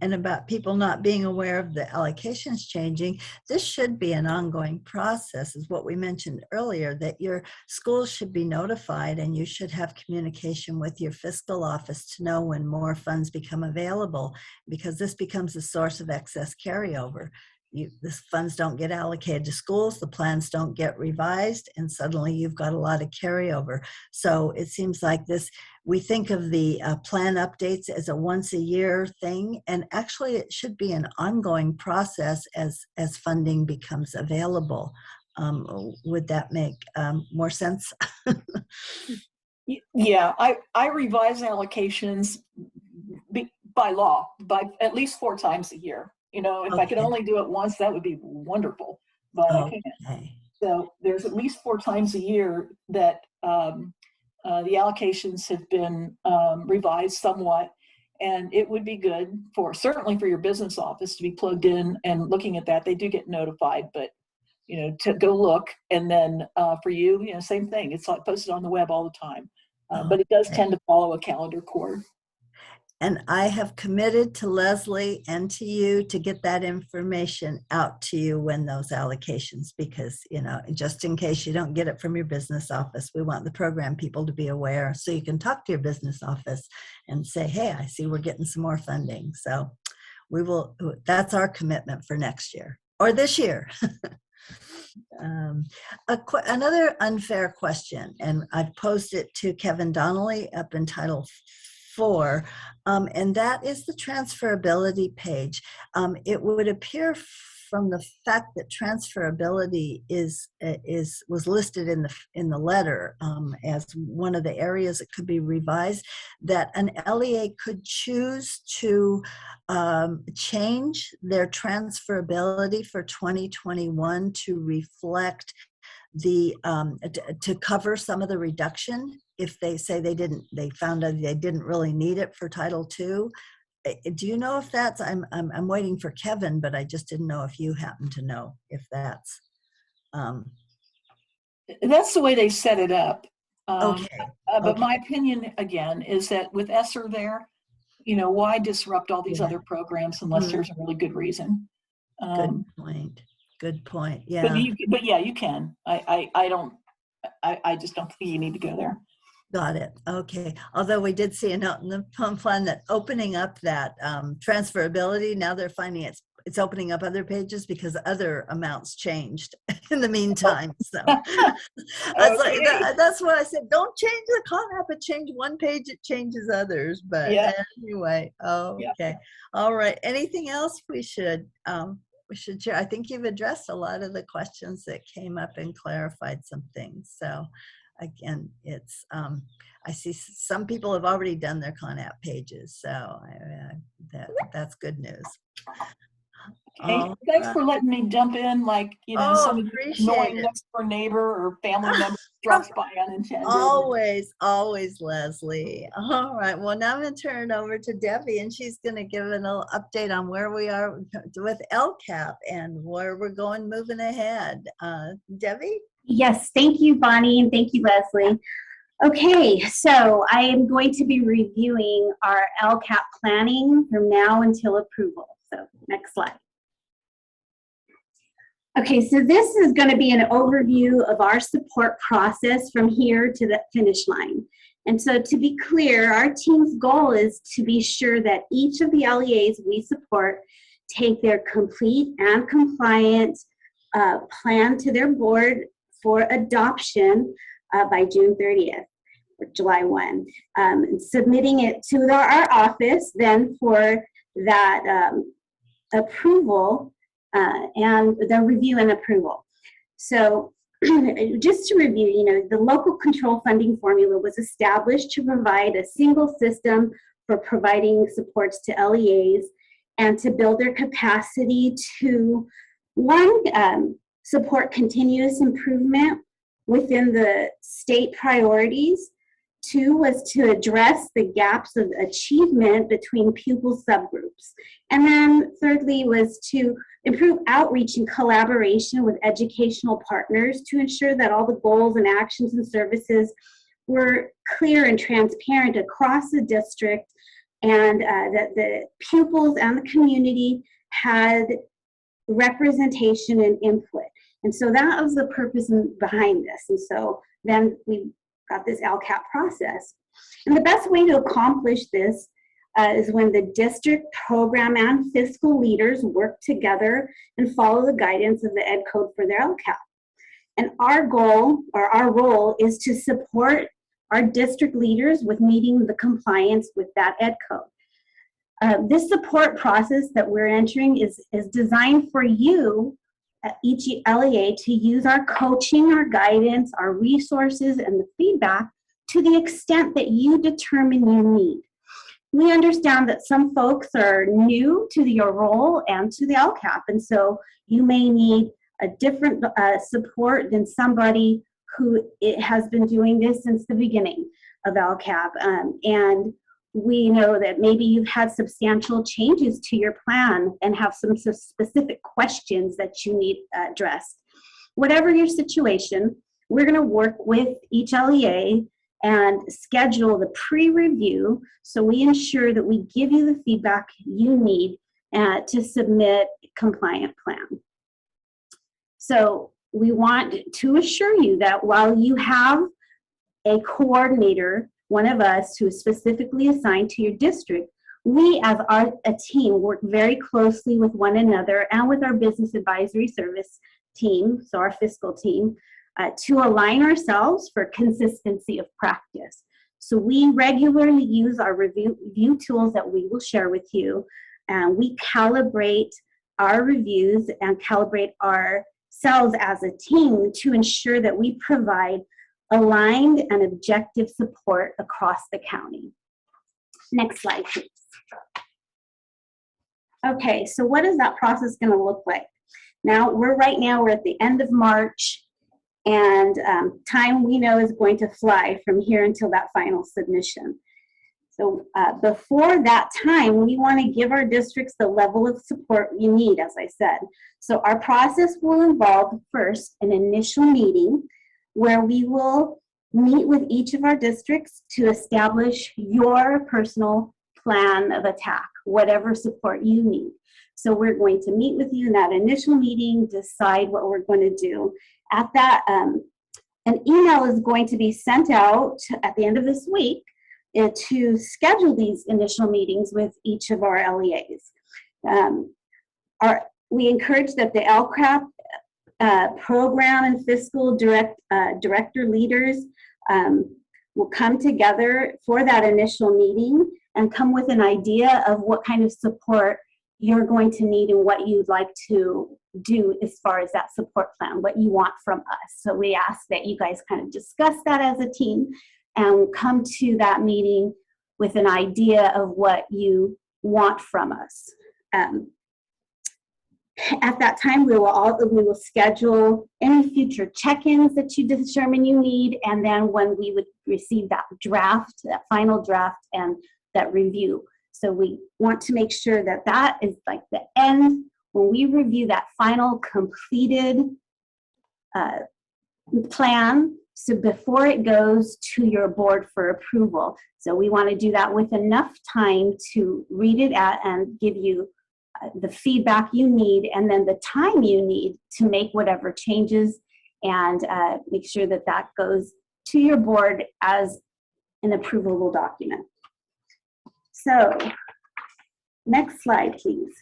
A: and about people not being aware of the allocations changing, this should be an ongoing process, is what we mentioned earlier, that your schools should be notified and you should have communication with your fiscal office to know when more funds become available, because this becomes a source of excess carryover. The funds don't get allocated to schools, the plans don't get revised, and suddenly you've got a lot of carryover. So it seems like this, we think of the plan updates as a once a year thing, and actually it should be an ongoing process as funding becomes available. Would that make more sense?
E: Yeah, I revise allocations by law, by at least 4 times a year. If I could
A: Okay.
E: only do it once, that would be wonderful, but I can't.
A: Okay.
E: So there's at least 4 times a year that the allocations have been revised somewhat, and it would be good certainly for your business office to be plugged in and looking at that. They do get notified, but to go look, and then for you, same thing. It's like posted on the web all the time, but it does tend to follow a calendar cord.
A: And I have committed to Leslie and to you to get that information out to you when those allocations, because, just in case you don't get it from your business office, we want the program people to be aware so you can talk to your business office and say, hey, I see we're getting some more funding. So that's our commitment for next year or this year. Another unfair question, and I've posed it to Kevin Donnelly up in Title 4, and that is the transferability page. It would appear from the fact that transferability was listed in the letter as one of the areas that could be revised, that an LEA could choose to change their transferability for 2021 to reflect to cover some of the reduction if they say they found out they didn't really need it for Title II. Do you know if that's, I'm waiting for Kevin, but I just didn't know if you happen to know if that's.
E: That's the way they set it up.
A: Okay.
E: But
A: Okay.
E: my opinion, again, is that with ESSER there, why disrupt all these other programs unless there's a really good reason?
A: Good point. Good point. Yeah.
E: But yeah, you can. I just don't think you need to go there.
A: Got it. Okay. Although we did see a note in the plan that opening up that transferability, now they're finding it's opening up other pages because other amounts changed in the meantime. So I was like, that's what I said. Don't change the CONAP, but change one page, it changes others. But anyway, okay. Yeah. All right. Anything else we should share? I think you've addressed a lot of the questions that came up and clarified some things. So again, it's I see some people have already done their CONAP pages, so that's good news.
E: Okay. Thanks for letting me jump in, some of the annoying next door neighbor or family member drops by unintended.
A: Always, Leslie. All right. Well, now I'm going to turn it over to Debbie, and she's going to give an update on where we are with LCAP and where we're going moving ahead. Debbie?
F: Yes, thank you, Bonnie, and thank you, Leslie. Okay, so I am going to be reviewing our LCAP planning from now until approval. So next slide. Okay, so this is going to be an overview of our support process from here to the finish line. And so to be clear, our team's goal is to be sure that each of the LEAs we support take their complete and compliant plan to their board for adoption by June 30th or July 1. Submitting it to our office then for that approval and the review and approval. So just to review, the local control funding formula was established to provide a single system for providing supports to LEAs and to build their capacity to, one, support continuous improvement within the state priorities. Two was to address the gaps of achievement between pupil subgroups. And then thirdly was to improve outreach and collaboration with educational partners to ensure that all the goals and actions and services were clear and transparent across the district, and that the pupils and the community had representation and input. And so that was the purpose behind this. And so then we got this LCAP process. And the best way to accomplish this is when the district, program, and fiscal leaders work together and follow the guidance of the Ed Code for their LCAP. And our goal, or our role, is to support our district leaders with meeting the compliance with that Ed Code. This support process that we're entering is designed for you, each LEA, to use our coaching, our guidance, our resources, and the feedback to the extent that you determine you need. We understand that some folks are new to your role and to the LCAP, and so you may need a different support than somebody who has been doing this since the beginning of LCAP. And we know that maybe you've had substantial changes to your plan and have some specific questions that you need addressed. Whatever your situation, we're going to work with each LEA and schedule the pre-review so we ensure that we give you the feedback you need to submit a compliant plan. So we want to assure you that while you have a coordinator, one of us who is specifically assigned to your district, we as a team work very closely with one another and with our business advisory service team, so our fiscal team, to align ourselves for consistency of practice. So we regularly use our review tools that we will share with you, and we calibrate our reviews and calibrate ourselves as a team to ensure that we provide aligned and objective support across the county. Next slide, please. Okay, so what is that process going to look like? Now, we're at the end of March, and time we know is going to fly from here until that final submission. So before that time, we want to give our districts the level of support you need, as I said. So our process will involve first an initial meeting where we will meet with each of our districts to establish your personal plan of attack, whatever support you need. So we're going to meet with you in that initial meeting, decide what we're going to do. At that, an email is going to be sent out at the end of this week to schedule these initial meetings with each of our LEAs. We encourage that the LCAP program and fiscal director leaders will come together for that initial meeting and come with an idea of what kind of support you're going to need and what you'd like to do as far as that support plan, what you want from us. So we ask that you guys kind of discuss that as a team and come to that meeting with an idea of what you want from us. At that time, we will schedule any future check-ins that you determine you need, and then when we would receive that draft, that final draft, and that review. So we want to make sure that that is like the end, when we review that final completed plan, so before it goes to your board for approval. So we want to do that with enough time to read it out and give you the feedback you need, and then the time you need to make whatever changes, and make sure that that goes to your board as an approvable document. So, next slide, please.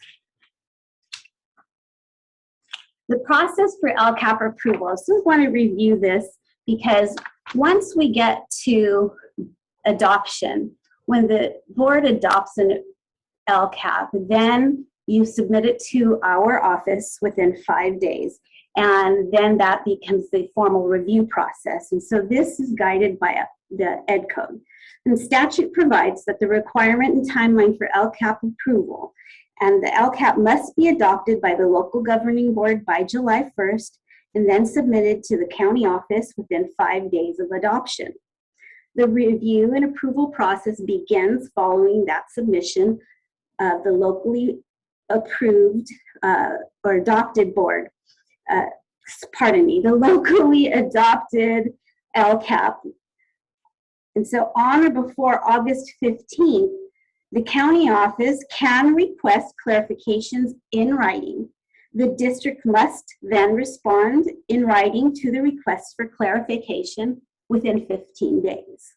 F: The process for LCAP approval. I just want to review this because once we get to adoption, when the board adopts an LCAP, then you submit it to our office within 5 days. And then that becomes the formal review process. And so this is guided by the Ed Code. And statute provides that the requirement and timeline for LCAP approval, and the LCAP must be adopted by the local governing board by July 1st, and then submitted to the county office within 5 days of adoption. The review and approval process begins following that submission of the locally approved or adopted board. The locally adopted LCAP. And so on or before August 15th, the county office can request clarifications in writing. The district must then respond in writing to the request for clarification within 15 days.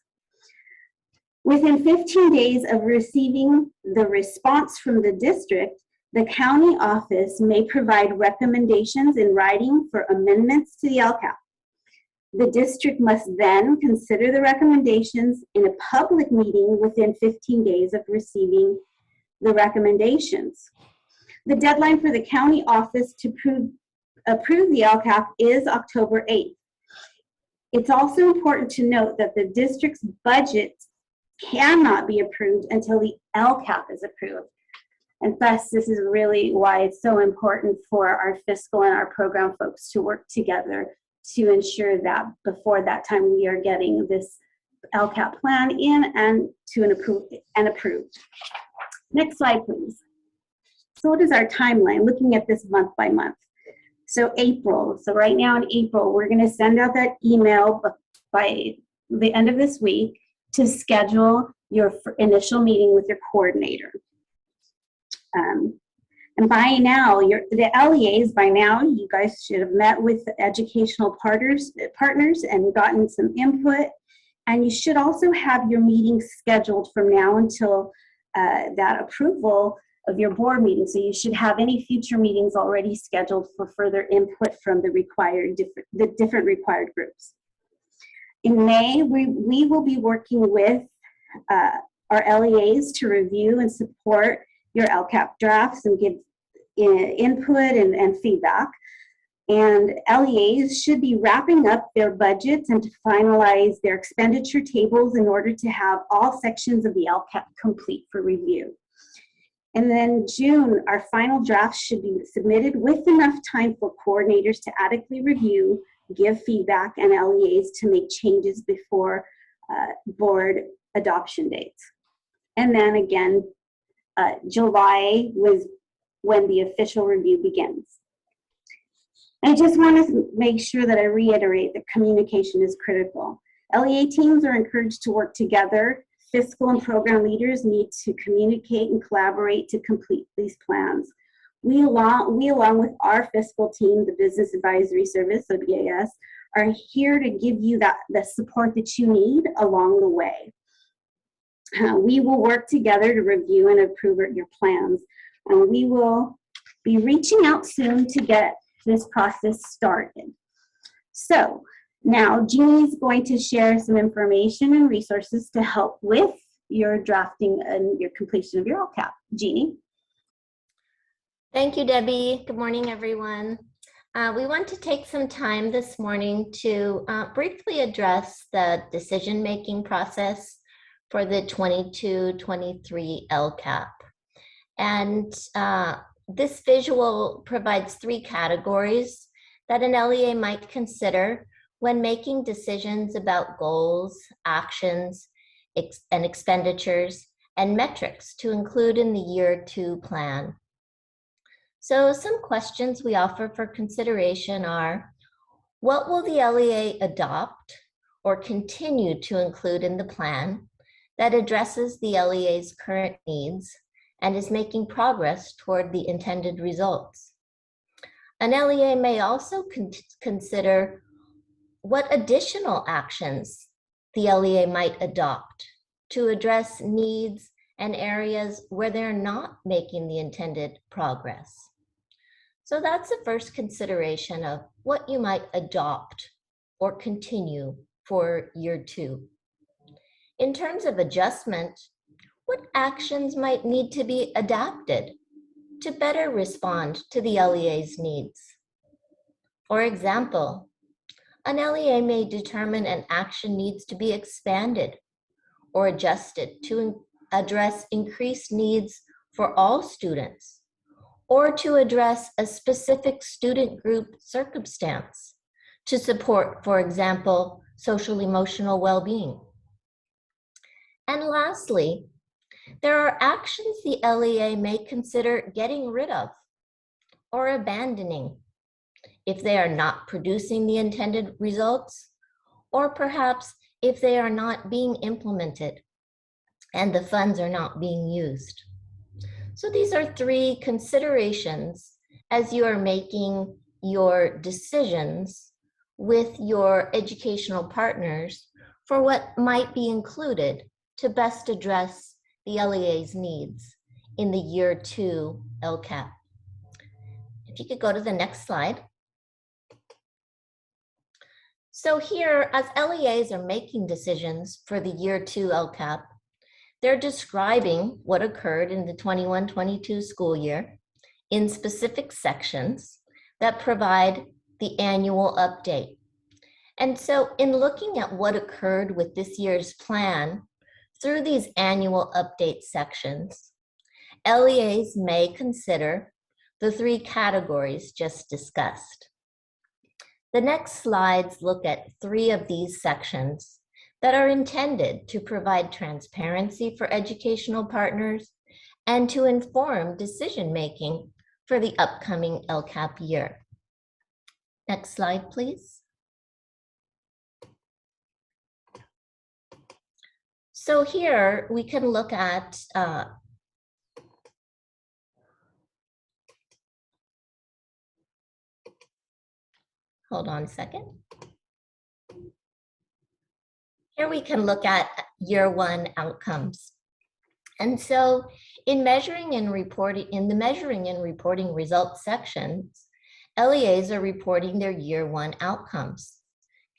F: Within 15 days of receiving the response from the district, the county office may provide recommendations in writing for amendments to the LCAP. The district must then consider the recommendations in a public meeting within 15 days of receiving the recommendations. The deadline for the county office to approve the LCAP is October 8th. It's also important to note that the district's budget cannot be approved until the LCAP is approved. And thus, this is really why it's so important for our fiscal and our program folks to work together to ensure that before that time we are getting this LCAP plan in and approved. Next slide, please. So what is our timeline? Looking at this month by month. So April, so right now in April, we're gonna send out that email by the end of this week to schedule your initial meeting with your coordinator. And by now, the LEAs, by now, you guys should have met with the educational partners and gotten some input. And you should also have your meetings scheduled from now until that approval of your board meeting. So you should have any future meetings already scheduled for further input from the different required groups. In May, we will be working with our LEAs to review and support your LCAP drafts and give input and feedback. And LEAs should be wrapping up their budgets and to finalize their expenditure tables in order to have all sections of the LCAP complete for review. And then June, our final drafts should be submitted with enough time for coordinators to adequately review, give feedback, and LEAs to make changes before board adoption dates. And then again, July was when the official review begins. I just want to make sure that I reiterate that communication is critical. LEA teams are encouraged to work together. Fiscal and program leaders need to communicate and collaborate to complete these plans. We along with our fiscal team, the Business Advisory Service, so BAS, are here to give you the support that you need along the way. We will work together to review and approve your plans. And we will be reaching out soon to get this process started. So now Jeannie's going to share some information and resources to help with your drafting and your completion of your LCAP. Jeannie?
G: Thank you, Debbie. Good morning, everyone. We want to take some time this morning to briefly address the decision-making process for the 22-23 LCAP. And this visual provides 3 categories that an LEA might consider when making decisions about goals, actions, and expenditures, and metrics to include in the year 2 plan. So some questions we offer for consideration are, what will the LEA adopt or continue to include in the plan that addresses the LEA's current needs and is making progress toward the intended results? An LEA may also consider what additional actions the LEA might adopt to address needs and areas where they're not making the intended progress. So that's the first consideration of what you might adopt or continue for year 2. In terms of adjustment, what actions might need to be adapted to better respond to the LEA's needs? For example, an LEA may determine an action needs to be expanded or adjusted to address increased needs for all students, or to address a specific student group circumstance to support, for example, social emotional well-being. And lastly, there are actions the LEA may consider getting rid of or abandoning if they are not producing the intended results, or perhaps if they are not being implemented and the funds are not being used. So these are 3 considerations as you are making your decisions with your educational partners for what might be included to best address the LEA's needs in the year 2 LCAP. If you could go to the next slide. So here, as LEAs are making decisions for the year 2 LCAP, they're describing what occurred in the 21-22 school year in specific sections that provide the annual update. And so in looking at what occurred with this year's plan through these annual update sections, LEAs may consider the 3 categories just discussed. The next slides look at 3 of these sections that are intended to provide transparency for educational partners and to inform decision-making for the upcoming LCAP year. Next slide, please. So here we can look at hold on a second. Here we can look at year 1 outcomes. And so in measuring and reporting, in the measuring and reporting results sections, LEAs are reporting their year 1 outcomes.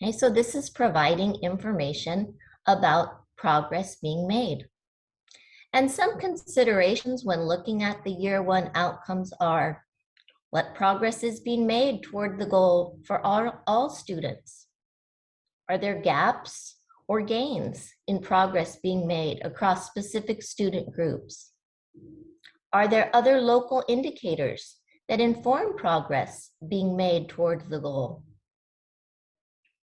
G: Okay, so this is providing information about progress being made. And some considerations when looking at the year 1 outcomes are what progress is being made toward the goal for all students. Are there gaps or gains in progress being made across specific student groups? Are there other local indicators that inform progress being made toward the goal?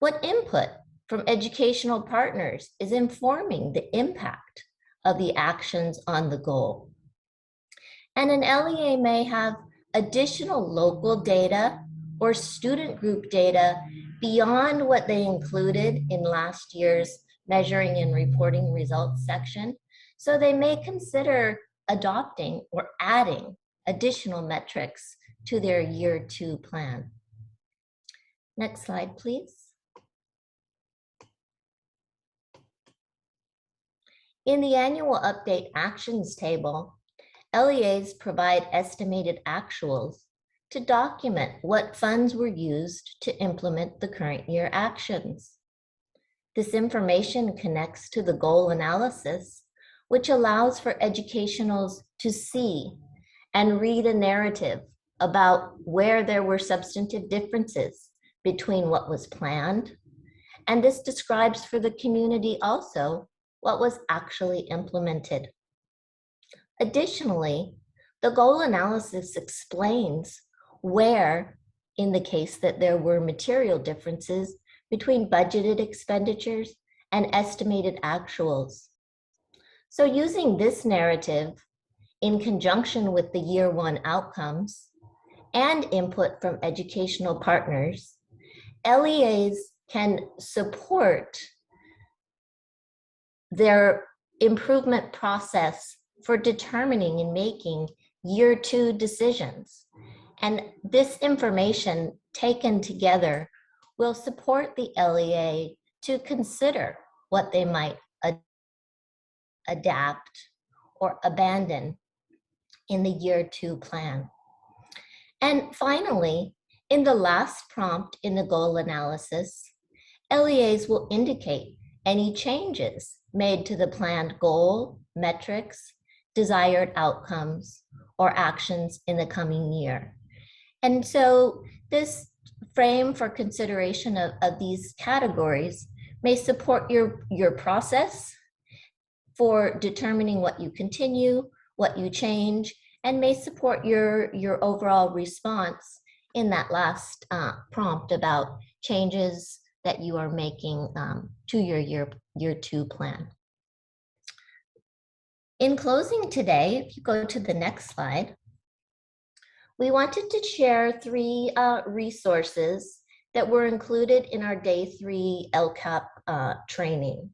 G: What input from educational partners is informing the impact of the actions on the goal? And an LEA may have additional local data or student group data beyond what they included in last year's measuring and reporting results section. So they may consider adopting or adding additional metrics to their year 2 plan. Next slide, please. In the annual update actions table, LEAs provide estimated actuals to document what funds were used to implement the current year actions. This information connects to the goal analysis, which allows for educationals to see and read a narrative about where there were substantive differences between what was planned. And this describes for the community also what was actually implemented. Additionally, the goal analysis explains where, in the case that there were material differences between budgeted expenditures and estimated actuals. So using this narrative in conjunction with the year 1 outcomes and input from educational partners, LEAs can support their improvement process for determining and making year 2 decisions. And this information taken together will support the LEA to consider what they might adapt or abandon in the year 2 plan. And finally, in the last prompt in the goal analysis, LEAs will indicate any changes made to the planned goal, metrics, desired outcomes, or actions in the coming year. And so this frame for consideration of these categories may support your process for determining what you continue, what you change, and may support your overall response in that last prompt about changes that you are making to your year 2 plan. In closing today, if you go to the next slide, we wanted to share 3 resources that were included in our day 3 LCAP training.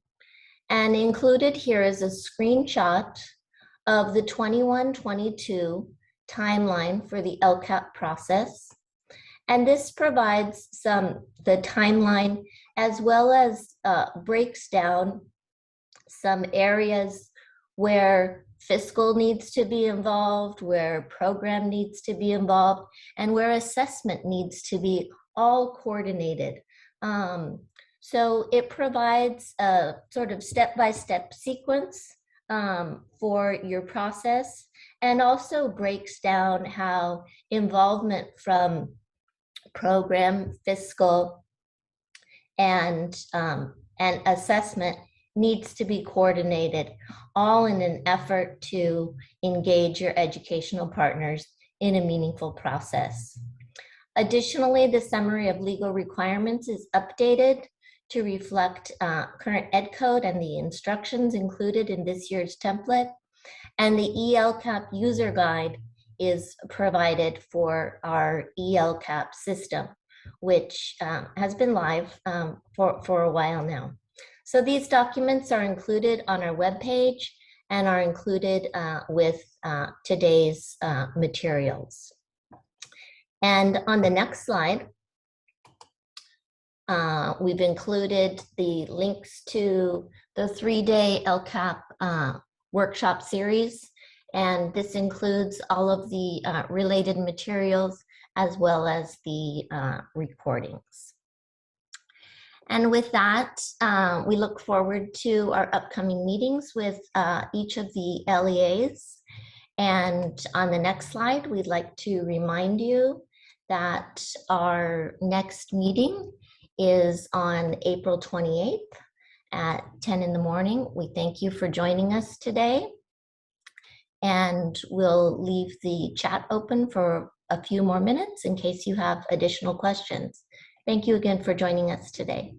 G: And included here is a screenshot of the 21-22 timeline for the LCAP process. And this provides the timeline as well as breaks down some areas where fiscal needs to be involved, where program needs to be involved, and where assessment needs to be all coordinated. So it provides a sort of step-by-step sequence for your process, and also breaks down how involvement from program, fiscal, and assessment needs to be coordinated, all in an effort to engage your educational partners in a meaningful process. Additionally, the summary of legal requirements is updated to reflect current ed code and the instructions included in this year's template. And the ELCAP user guide is provided for our ELCAP system, which has been live for a while now. So these documents are included on our webpage and are included with today's materials. And on the next slide, we've included the links to the 3-day LCAP workshop series. And this includes all of the related materials as well as the recordings. And with that, we look forward to our upcoming meetings with each of the LEAs. And on the next slide, we'd like to remind you that our next meeting is on April 28th at 10 in the morning. We thank you for joining us today. And we'll leave the chat open for a few more minutes in case you have additional questions. Thank you again for joining us today.